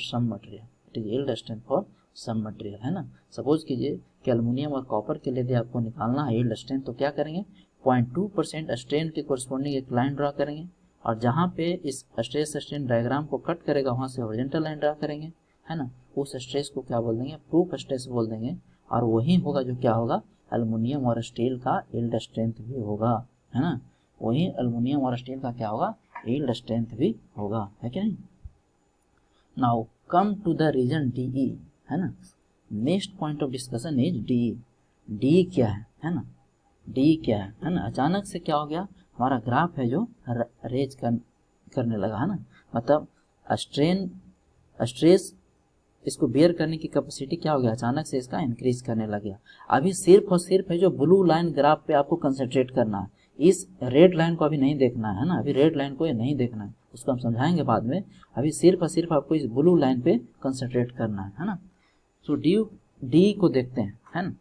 some material, है ना। सपोज कीजिए कि एल्युमिनियम और कॉपर के लिए यदि आपको निकालना है यील्ड स्ट्रेंथ, तो क्या करेंगे, 0.2% स्ट्रेन के कोरिस्पॉन्डिंग एक लाइन ड्रा करेंगे, और जहाँ पे इस स्ट्रेस स्ट्रेन डायग्राम को कट करेगा वहाँ से हॉरिजॉन्टल लाइन ड्रा करेंगे, है ना। उस स्ट्रेस को क्या बोल देंगे, प्रूफ स्ट्रेस बोल देंगे। और वही होगा जो क्या होगा, एल्युमिनियम और स्टील का यील्ड स्ट्रेंथ भी होगा, है ना। वही एल्युमिनियम और स्टील का क्या होगा, यील्ड स्ट्रेंथ भी होगा, है कि नहीं। Now come to the region DE, है ना। Next point of discussion is DE क्या है ना। DE क्या है ना। अचानक से क्या हो गया, हमारा ग्राफ है जो रेज करने लगा, है ना। मतलब स्ट्रेस इसको बेयर करने की कैपेसिटी क्या हो गया, अचानक से इसका इंक्रीज करने लग गया। अभी सिर्फ और सिर्फ है जो ब्लू लाइन ग्राफ पे आपको कंसंट्रेट करना है, इस रेड लाइन को अभी नहीं देखना है ना। अभी रेड लाइन को ये नहीं देखना है, उसको हम समझाएंगे बाद में। अभी सिर्फ और सिर्फ आपको इस ब्लू लाइन पे कंसंट्रेट करना है ना। सो डी को देखते हैं, है ना।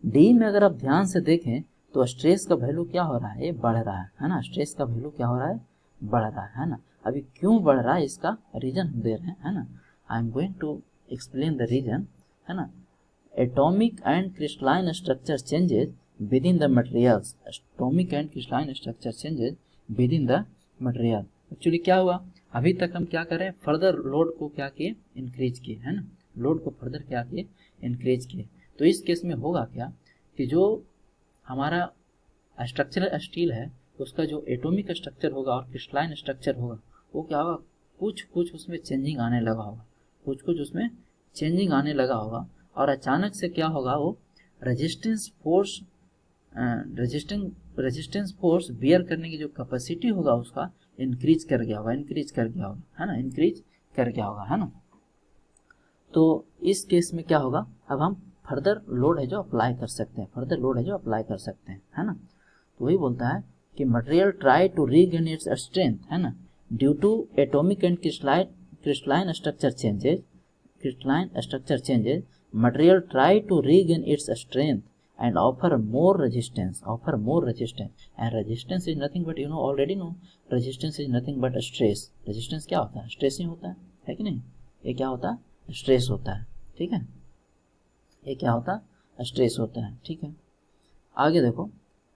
डी में अगर आप ध्यान से देखें तो स्ट्रेस का वैल्यू क्या हो रहा है, ये बढ़ रहा है ना। स्ट्रेस का वैल्यू क्या हो रहा है, बढ़ रहा है ना। अभी क्यों बढ़ रहा है इसका रीजन हम दे रहे हैं, है ना। I am going to explain the region, है ना। Atomic and crystalline structure changes within the materials, atomic and crystalline structure changes within the material. Actually क्या हुआ, अभी तक हम क्या कर रहे हैं, फर्दर लोड को क्या किए, इंक्रीज किए, है ना। लोड को फर्दर क्या किए, इंक्रीज किए। तो इस केस में होगा क्या कि जो हमारा स्ट्रक्चरल स्टील है उसका जो एटॉमिक स्ट्रक्चर होगा और क्रिस्टलाइन स्ट्रक्चर होगा वो क्या होगा, कुछ कुछ उसमें चेंजिंग आने लगा होगा, कुछ कुछ उसमें चेंजिंग आने लगा होगा और अचानक से क्या होगा, वो रेजिस्टेंस फोर्स बियर करने की जो कैपेसिटी होगा उसका इंक्रीज कर गया होगा, है ना, इंक्रीज कर गया होगा, है ना। तो इस केस में क्या होगा, अब हम फर्दर लोड है जो अप्लाई कर सकते हैं, है ना। तो वही बोलता है कि material try to regain its strength, है ना, due to atomic and crystalline structure changes, material try to regain its strength and offer more resistance, and resistance is nothing but already know resistance is nothing but stress। resistance क्या होता है, stress ही होता है कि नहीं, ये क्या होता है, स्ट्रेस होता है, ठीक है, ये क्या होता है, स्ट्रेस होता है, ठीक है। आगे देखो,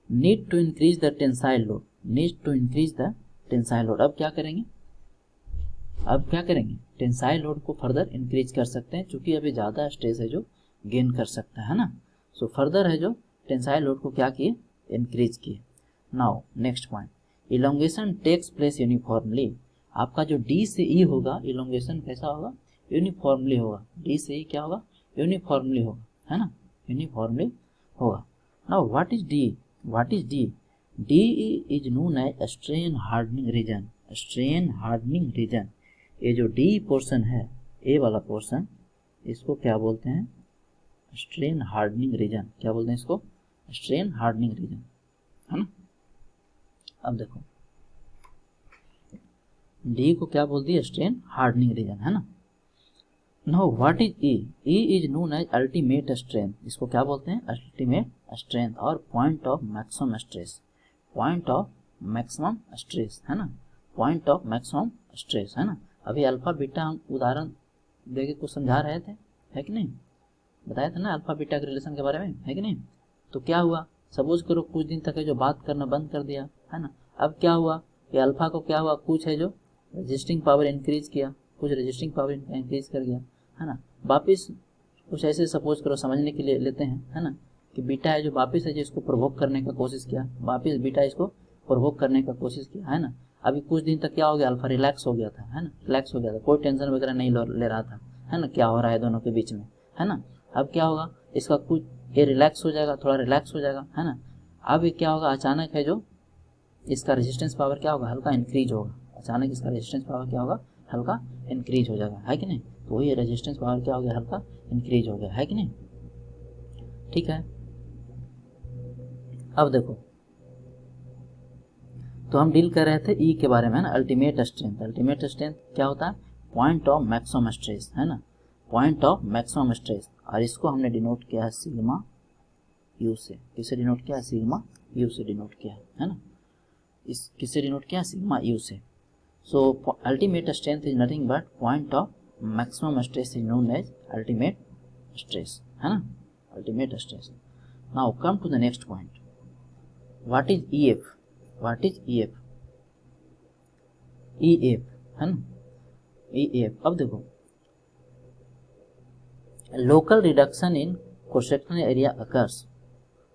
need to increase the tensile load, अब क्या करेंगे, टेंसाइल लोड को फर्दर इंक्रीज कर सकते हैं, क्योंकि अभी ज़्यादा स्ट्रेस है जो गेन कर सकता है ना। सो फर्दर है जो टेंसाइल लोड को क्या किए, इंक्रीज किए। Now next point, elongation takes place uniformly. आपका जो डी से ई होगा, इलोंगेशन कैसा होगा, यूनिफॉर्मली होगा, डी से ई क्या होगा, यूनिफॉर्मली होगा, है ना, यूनिफॉर्मली होगा। Now what is D, D is known as strain hardening region. ये जो डी पोर्शन है, ए वाला पोर्शन, इसको क्या बोलते हैं, स्ट्रेन हार्डनिंग रीजन, क्या बोलते हैं इसको, स्ट्रेन हार्डनिंग रीजन, है ना। अब देखो डी को क्या बोल दिया, स्ट्रेन हार्डनिंग रीजन, है ना। Now what is E, is known as ultimate strength, इसको क्या बोलते हैं, अल्टीमेट स्ट्रेंथ और पॉइंट ऑफ मैक्सिमम स्ट्रेस, है ना, पॉइंट ऑफ मैक्सिमम स्ट्रेस, है ना। अभी अल्फा बीटा हम उदाहरण देके कुछ समझा रहे थे, है कि नहीं, बताया था ना अल्फा बीटा के रिलेशन के बारे में, है कि नहीं। तो क्या हुआ, सपोज करो कुछ दिन तक है जो बात करना बंद कर दिया, है ना। अब क्या हुआ कि अल्फा को क्या हुआ, कुछ है जो रजिस्टिंग पावर इंक्रीज किया, कुछ रजिस्टिंग पावर इंक्रीज कर गया, है ना। वापिस कुछ ऐसे सपोज करो समझने के लिए लेते हैं, है ना, कि बीटा है जो वापिस है जो इसको प्रोवोक करने का कोशिश किया, वापिस बीटा इसको प्रोवोक करने का कोशिश किया, है ना। अभी कुछ दिन तक क्या हो गया, अल्फा रिलैक्स हो गया था, है ना, रिलैक्स हो गया था, कोई टेंशन वगैरह नहीं ले रहा था, है ना, क्या हो रहा है दोनों के बीच में, है ना। अब क्या होगा, इसका कुछ ये रिलैक्स हो जाएगा, थोड़ा रिलैक्स हो जाएगा, है ना। अब ये क्या होगा, अचानक है जो इसका रेजिस्टेंस पावर क्या होगा, हल्का इंक्रीज होगा, अचानक इसका रेजिस्टेंस पावर क्या होगा, हल्का इंक्रीज हो जाएगा, है कि नहीं। तो वही रेजिस्टेंस पावर क्या हो गया, हल्का इंक्रीज हो गया, है कि नहीं, ठीक है। अब देखो, तो हम डील कर रहे थे ई के बारे में, है ना, अल्टीमेट स्ट्रेंथ क्या होता है, पॉइंट ऑफ मैक्सिमम स्ट्रेस, है ना, पॉइंट ऑफ मैक्सिमम स्ट्रेस, और इसको हमने डिनोट किया है सिग्मा यू से, किसे डिनोट किया है, सिग्मा यू से डिनोट किया है ना, इस किसे डिनोट किया, सिग्मा यू से। So ultimate strength is nothing but point of maximum stress is known as ultimate stress, है ना, ultimate stress. Now come to the next point, what is EF, है ना, ईएफ। अब देखो, local reduction in cross-sectional area occurs,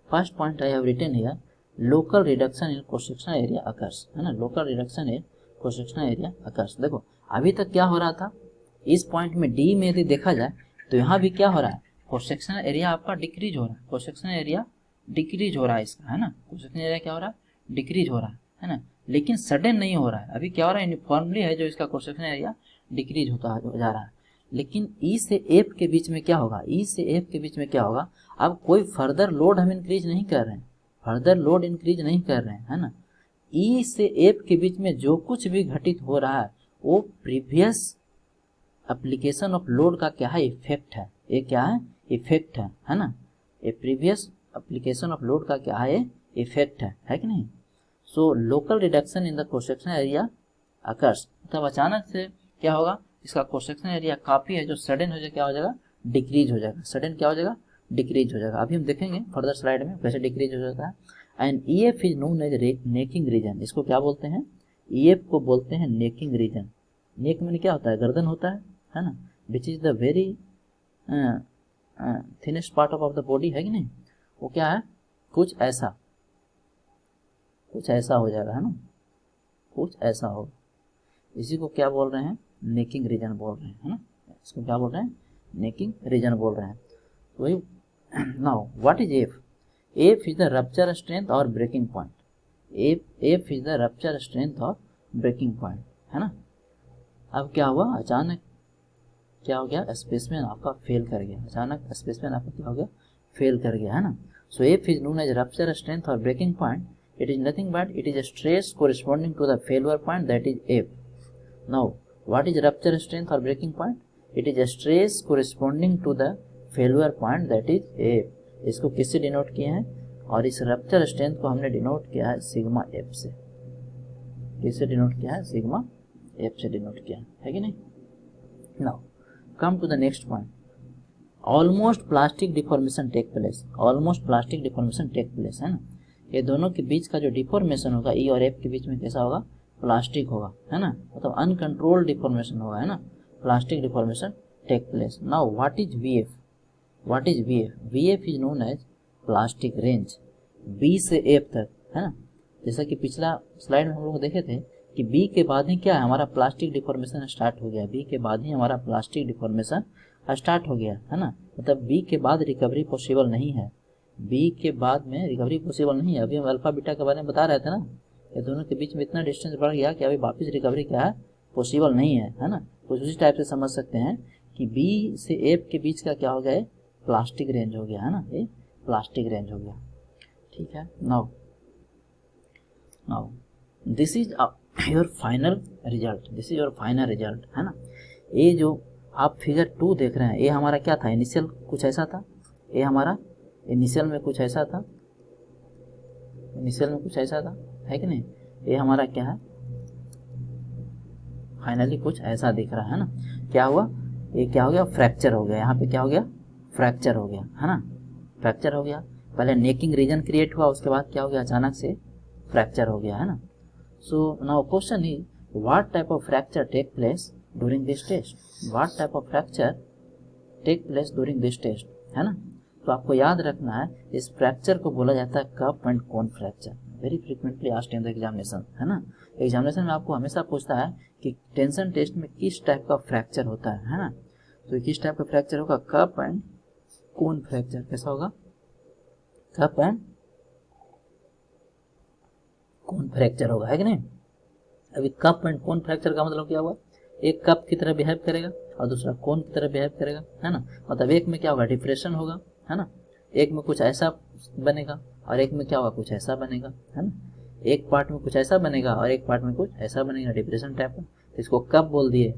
first point I have written here, local reduction in cross-sectional area occurs, है ना, local reduction in cross-sectional area occurs। देखो अभी तक क्या हो रहा था, इस पॉइंट में डी में यदि देखा जाए तो यहाँ भी क्या हो रहा है, cross-sectional एरिया आपका डिक्रीज हो रहा है, cross-sectional एरिया डिक्रीज हो रहा है इसका, है ना, cross-sectional एरिया क्या हो रहा है, डिक्रीज हो रहा है ना, लेकिन सडन नहीं हो रहा है, अभी क्या हो रहा है, यूनिफॉर्मली है जो इसका cross-sectional एरिया डिक्रीज होता जा रहा है। लेकिन ई से एफ के बीच में क्या होगा, ई से एफ के बीच में क्या होगा, अब कोई फर्दर लोड हम इंक्रीज नहीं कर रहे हैं, है ना। ई से एफ के बीच में जो कुछ भी घटित हो रहा है वो प्रीवियस एप्लीकेशन ऑफ लोड का क्या है, इफेक्ट है, ये क्या है, इफेक्ट है ना, ये प्रीवियस एप्लीकेशन ऑफ लोड का क्या है, इफेक्ट है कि नहीं। So local reduction in the cross sectional area occurs, मतलब अचानक से क्या होगा, इसका क्रॉस सेक्शनल एरिया काफी है जो सडन हो जाएगा, क्या हो जाएगा, डिक्रीज हो जाएगा, सडन क्या हो जाएगा, डिक्रीज हो जाएगा। अभी हम देखेंगे फर्दर स्लाइड में कैसे डिक्रीज हो जाता है। And EF is known as necking region, इसको क्या बोलते हैं, ईएफ को बोलते हैं नेकिंग रीजन। नेक में क्या होता है, गर्दन होता है ना, which is the very thinnest part of the body है कि नहीं, वो क्या है, कुछ ऐसा हो जाएगा, है ना, कुछ ऐसा हो। इसी को क्या बोल रहे हैं, नेकिंग रीजन बोल रहे हैं, है ना, इसको क्या बोल रहे हैं, नेकिंग रीजन बोल रहे हैं। तो वही now what is F, F is the rupture strength और breaking point, F is the rupture strength और ब्रेकिंग पॉइंट, है ना। अब क्या हुआ, अचानक क्या हो गया, स्पेसमैन आपका फेल कर गया, अचानक स्पेसमैन आपका क्या हो गया, फेल कर गया, है ना। So F is known as rupture strength और breaking point, it is nothing but it is a stress corresponding to the failure point, that is F. Now what is rupture strength or breaking point, it is a stress corresponding to the failure point, that is F. इसको किससे denote किए हैं, और इस rupture strength को हमने denote किया है सिग्मा F से, किससे डिनोट किया है, सिग्मा F से डिनोट किया है कि नहीं। Now come to the next point, almost plastic deformation take place, almost plastic deformation take place, है ना। ये दोनों के बीच का जो डिफॉर्मेशन होगा, ई और एफ के बीच में कैसा होगा, प्लास्टिक होगा, है ना, मतलब अनकंट्रोल्ड डिफॉर्मेशन होगा, है ना, plastic deformation take place. Now what is V F, what is V F, V F is known as plastic range, B से एफ तक, है ना। जैसा कि पिछला स्लाइड में हम लोग देखे थे कि बी के बाद ही क्या है, हमारा प्लास्टिक डिफॉर्मेशन स्टार्ट हो गया, बी के बाद ही हमारा प्लास्टिक डिफॉर्मेशन स्टार्ट हो गया, है ना, मतलब बी के बाद रिकवरी पॉसिबल नहीं है, बी के बाद में रिकवरी पॉसिबल नहीं है। अभी हम अल्फा बीटा के बारे में बता रहे थे ना, ये दोनों के बीच में इतना डिस्टेंस बढ़ गया कि अभी वापस रिकवरी क्या है, पॉसिबल नहीं है ना। कुछ उसी टाइप से समझ सकते हैं कि बी से एफ के बीच का क्या हो गया, प्लास्टिक रेंज हो गया, है ना, ये प्लास्टिक रेंज हो गया, ठीक है। Now this is your final result, this is your final result, है ना। ये जो आप फिगर 2 देख रहे हैं, ये हमारा क्या था, इनिशियल कुछ ऐसा था, ये हमारा इनिशियल में कुछ ऐसा था, इनिशियल में कुछ ऐसा था, है कि नहीं। ये हमारा क्या है, फाइनली कुछ ऐसा दिख रहा है ना। क्या हुआ, ये क्या हो गया, फ्रैक्चर हो गया, यहाँ पे क्या हो गया, फ्रैक्चर हो गया, है ना, फ्रैक्चर हो गया। पहले नेकिंग रीजन क्रिएट हुआ, उसके बाद क्या हो गया, अचानक से फ्रैक्चर हो गया, है ना। So now question is what type of fracture take place during this test, what type of fracture take place during this test, है ना। तो आपको याद रखना है, इस फ्रैक्चर को बोला जाता है cup and cone fracture, very frequently asked in the examination, है ना। एग्जामिनेशन में आपको हमेशा पूछता है कि टेंशन टेस्ट में किस टाइप का फ्रैक्चर होता है ना। तो किस टाइप का फ्रैक्चर होगा, कप एंड कोन फ्रैक्चर, कैसा होगा, कप एंड कोन फ्रैक्चर होगा, है कि नहीं। अभी कप एंड कोन फ्रैक्चर का मतलब क्या हुआ, एक कप की तरह बिहेव करेगा और दूसरा कोन की तरह बिहेव करेगा, है ना। मतलब एक में क्या होगा, डिप्रेशन होगा, है ना, एक में कुछ ऐसा बनेगा और एक में क्या होगा, कुछ ऐसा बनेगा, है ना। एक पार्ट में कुछ ऐसा बनेगा और एक पार्ट में कुछ ऐसा बनेगा, डिप्रेशन टाइप का। तो इसको कप बोल दिए,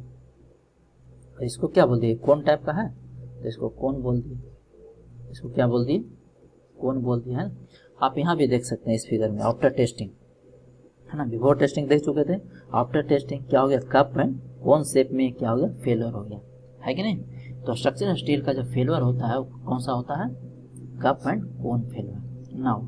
इसको क्या बोल दिए, कोन टाइप का है तो इसको कोन बोल दिए, इसको क्या बोल दिए, कोन बोल दिया, है ना। आप यहाँ भी देख सकते हैं इस फिगर में आफ्टर टेस्टिंग, है ना, बिफोर टेस्टिंग देख चुके थे, आफ्टर टेस्टिंग क्या हो गया, कप एंड कोन शेप में क्या हो गया, फेलियर हो गया, है कि नहीं। तो स्ट्रक्चरल स्टील का जो फेलियर होता है वो कौन सा होता है, cup and cone failure. Now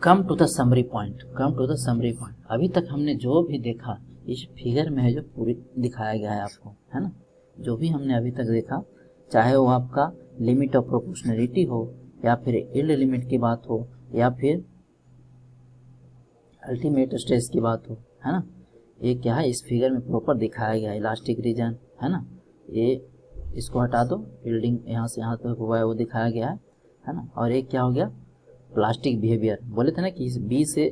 come to the summary point, come to the summary point. अभी तक हमने जो भी देखा इस फिगर में है, जो पूरी दिखाया गया है आपको, है ना, जो भी हमने अभी तक देखा, चाहे वो आपका लिमिट ऑफ प्रोपोर्शनलिटी हो या फिर यील्ड लिमिट की बात हो या फिर अल्टीमेट स्ट्रेस की बात हो, है ना, ये क्या है, इस फिगर में प्रॉपर दिखाया गया है। इलास्टिक रीजन, है ना, ये इसको हटा दो, बिल्डिंग यहाँ से यहाँ तक हुआ है वो दिखाया गया है ना। और एक क्या हो गया, प्लास्टिक बिहेवियर, बोले थे ना कि इस बी से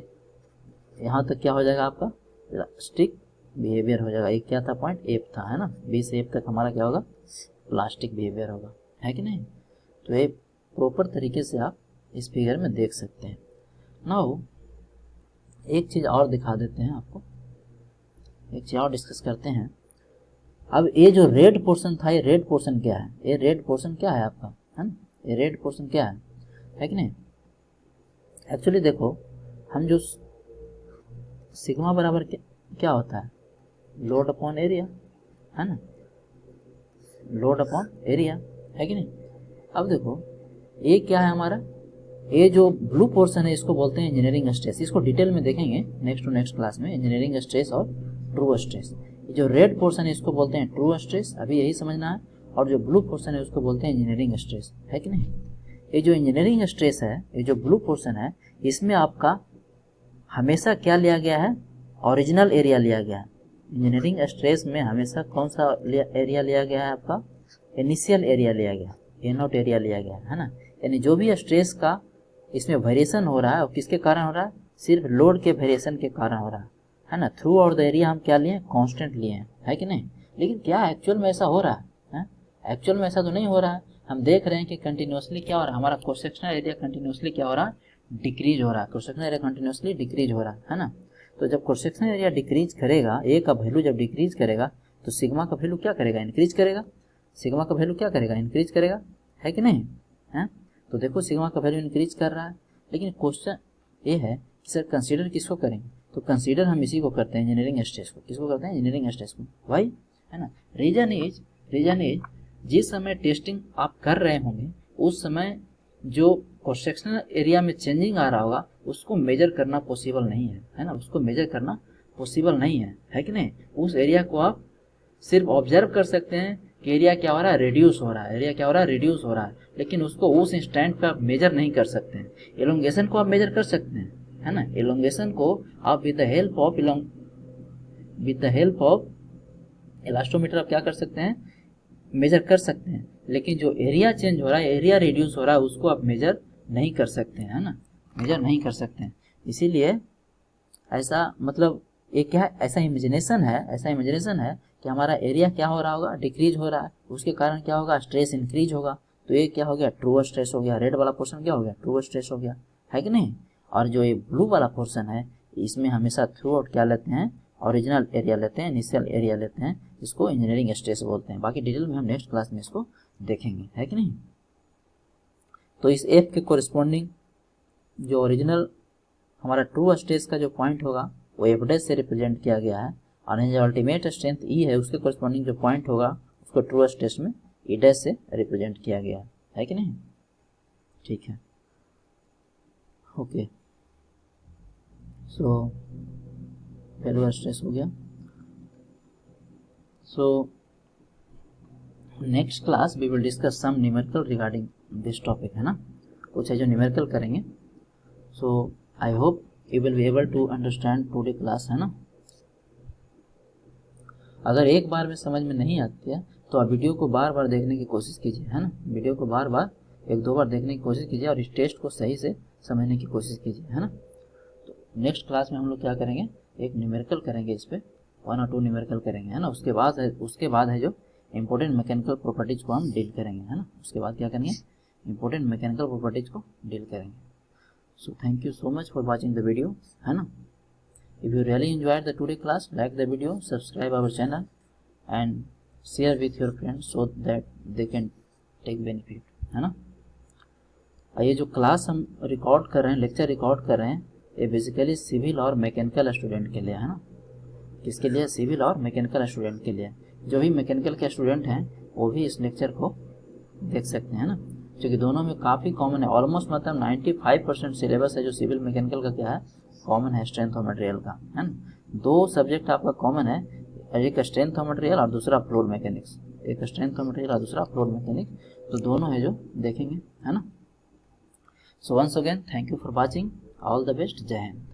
यहाँ तक क्या हो जाएगा आपका, प्लास्टिक बिहेवियर हो जाएगा। एक क्या था पॉइंट, एफ था, है ना, बी से एफ तक हमारा क्या होगा, प्लास्टिक बिहेवियर होगा, है कि नहीं। तो ये प्रॉपर तरीके से आप इस फिगर में देख सकते हैं। नाउ एक चीज़ और दिखा देते हैं आपको, एक चीज़ और डिस्कस करते हैं। अब ये जो रेड पोर्शन था, ये रेड पोर्शन क्या है, ये रेड पोर्शन क्या है आपका, है ना, ये रेड पोर्शन क्या है कि नहीं। एक्चुअली देखो, हम जो सिग्मा बराबर क्या होता है, लोड अपॉन एरिया, है ना, लोड अपॉन एरिया, है कि नहीं। अब देखो ये क्या है हमारा, ये जो ब्लू पोर्शन है इसको बोलते हैं इंजीनियरिंग स्ट्रेस, इसको डिटेल में देखेंगे नेक्स्ट टू नेक्स्ट क्लास में, इंजीनियरिंग स्ट्रेस और ट्रू स्ट्रेस। जो रेड पोर्शन है इसको बोलते हैं ट्रू स्ट्रेस, अभी यही समझना है। और जो ब्लू पोर्शन है उसको बोलते हैं इंजीनियरिंग स्ट्रेस, है कि नहीं। ये जो इंजीनियरिंग स्ट्रेस है, ये जो ब्लू पोर्शन है, इसमें आपका हमेशा क्या लिया गया है, ओरिजिनल एरिया लिया गया है। इंजीनियरिंग स्ट्रेस में हमेशा कौन सा एरिया लिया गया है, आपका इनिशियल एरिया लिया गया, ए नॉट एरिया लिया गया है ना। यानी जो भी स्ट्रेस का इसमें वेरिएशन हो रहा है वो किसके कारण हो रहा है, सिर्फ लोड के वेरिएशन के कारण हो रहा है ना। थ्रू आउट द एरिया हम क्या लिए, कांस्टेंट लिए हैं, है कि नहीं। लेकिन क्या एक्चुअल में ऐसा हो रहा है? एक्चुअल में ऐसा तो नहीं हो रहा है। हम देख रहे हैं कि कंटिन्यूसली क्या हो रहा है, हमारा क्रॉस सेक्शनल एरिया कंटिन्यूसली क्या हो रहा है, डिक्रीज हो रहा है। Cross sectional area continuously decrease हो रहा है ना। तो जब क्रॉस सेक्शनल एरिया डिक्रीज करेगा, ए का वैल्यू जब डिक्रीज करेगा तो सिग्मा का वैल्यू क्या करेगा, इंक्रीज करेगा। सिग्मा का वैल्यू क्या करेगा, इंक्रीज करेगा, है कि नहीं है। तो देखो सिग्मा का वैल्यू इंक्रीज कर रहा है। लेकिन क्वेश्चन ये है कि सर कंसीडर किसको करेंगे, तो कंसीडर हम इसी को करते हैं, इंजीनियरिंग स्ट्रेस को। किसको करते हैं, इंजीनियरिंग स्ट्रेस को, भाई, है ना। रीजन इज जिस समय टेस्टिंग आप कर रहे होंगे उस समय जो क्रॉस सेक्शनल एरिया में चेंजिंग आ रहा होगा उसको मेजर करना पॉसिबल नहीं है ना। उसको मेजर करना पॉसिबल नहीं है कि नहीं। उस एरिया को आप सिर्फ ऑब्जर्व कर सकते हैं कि एरिया क्या हो रहा है, रिड्यूस हो रहा है, एरिया क्या हो रहा है, रिड्यूस हो रहा है। लेकिन उसको उस इंस्टेंट पे आप मेजर नहीं कर सकते हैं। एलोंगेशन को आप मेजर कर सकते हैं, है ना। एलोंगेशन को आप विद द हेल्प ऑफ इलास्टोमीटर आप क्या कर सकते हैं, मेजर कर सकते हैं। लेकिन जो एरिया चेंज हो रहा है, एरिया रिड्यूस हो रहा है, उसको आप मेजर नहीं कर सकते हैं, है ना, मेजर नहीं कर सकते हैं। इसीलिए ऐसा मतलब ये क्या है, ऐसा इमेजिनेशन है कि हमारा एरिया क्या हो रहा होगा, डिक्रीज हो रहा है, उसके कारण क्या होगा, स्ट्रेस इंक्रीज होगा। तो ये क्या हो गया, ट्रू स्ट्रेस हो गया। रेड वाला पोर्शन क्या हो गया, ट्रू स्ट्रेस हो गया, है कि नहीं। और जो ये ब्लू वाला पोर्शन है इसमें हमेशा थ्रू आउट क्या लेते हैं, ओरिजिनल एरिया लेते हैं, इनिशियल एरिया लेते हैं, इसको इंजीनियरिंग स्ट्रेस बोलते हैं। बाकी डिटेल में हम नेक्स्ट क्लास में इसको देखेंगे, है कि नहीं। तो इस एफ के कोरिस्पॉन्डिंग जो ओरिजिनल हमारा ट्रू स्ट्रेस का जो पॉइंट होगा वो एफ डैश से रिप्रेजेंट किया गया है, और जो अल्टीमेट स्ट्रेंथ ई है उसके कोरिस्पॉन्डिंग जो पॉइंट होगा उसको ट्रू स्ट्रेस में ई डैश से रिप्रेजेंट किया गया है कि नहीं। ठीक है, ओके। सो वैल्यू स्ट्रेस हो गया। So next class we will discuss some numerical regarding this topic, है ना। कुछ है जो न्यूमेरिकल करेंगे। So I hope you will be able to understand today class, है ना। अगर एक बार में समझ में नहीं आती है तो आप वीडियो को बार बार देखने की कोशिश कीजिए, है ना। वीडियो को बार बार 1-2 बार देखने की कोशिश कीजिए और इस टेस्ट को सही से समझने की कोशिश कीजिए, है ना। तो नेक्स्ट क्लास में हम लोग क्या करेंगे, एक न्यूमेरिकल करेंगे, इस पर 1 और 2 न्यूमेरिकल करेंगे, है ना। उसके बाद है जो इंपॉर्टेंट मैकेनिकल प्रॉपर्टीज को हम डील करेंगे, है ना। उसके बाद क्या करेंगे, इंपॉर्टेंट मैकेनिकल प्रॉपर्टीज को डील करेंगे। So thank you so much for watching the video, है ना। If you really enjoyed the today class, like the video, subscribe our channel and share with your friends so that they can take benefit, है ना। ये जो class हम record कर रहे हैं, लेक्चर रिकॉर्ड कर रहे हैं, ये बेसिकली सिविल और मैकेनिकल स्टूडेंट के लिए, है ना। किसके लिए, सिविल और मैकेनिकल स्टूडेंट के लिए। जो भी मैकेनिकल के स्टूडेंट हैं वो भी इस लेक्चर को देख सकते हैं ना, क्योंकि दोनों में काफ़ी कॉमन है। ऑलमोस्ट मतलब 95% सिलेबस है जो सिविल मैकेनिकल का क्या है, कॉमन है, स्ट्रेंथ ऑफ मटेरियल का, है ना। 2 सब्जेक्ट आपका कॉमन है, एक स्ट्रेंथ ऑफ मटेरियल और दूसरा फ्लोर मैकेनिक्स। एक स्ट्रेंथ ऑफ मटेरियल और दूसरा फ्लोर मैकेनिक्स, तो दोनों है जो देखेंगे, है ना। So once again thank you for watching, all the best, जय हिंद।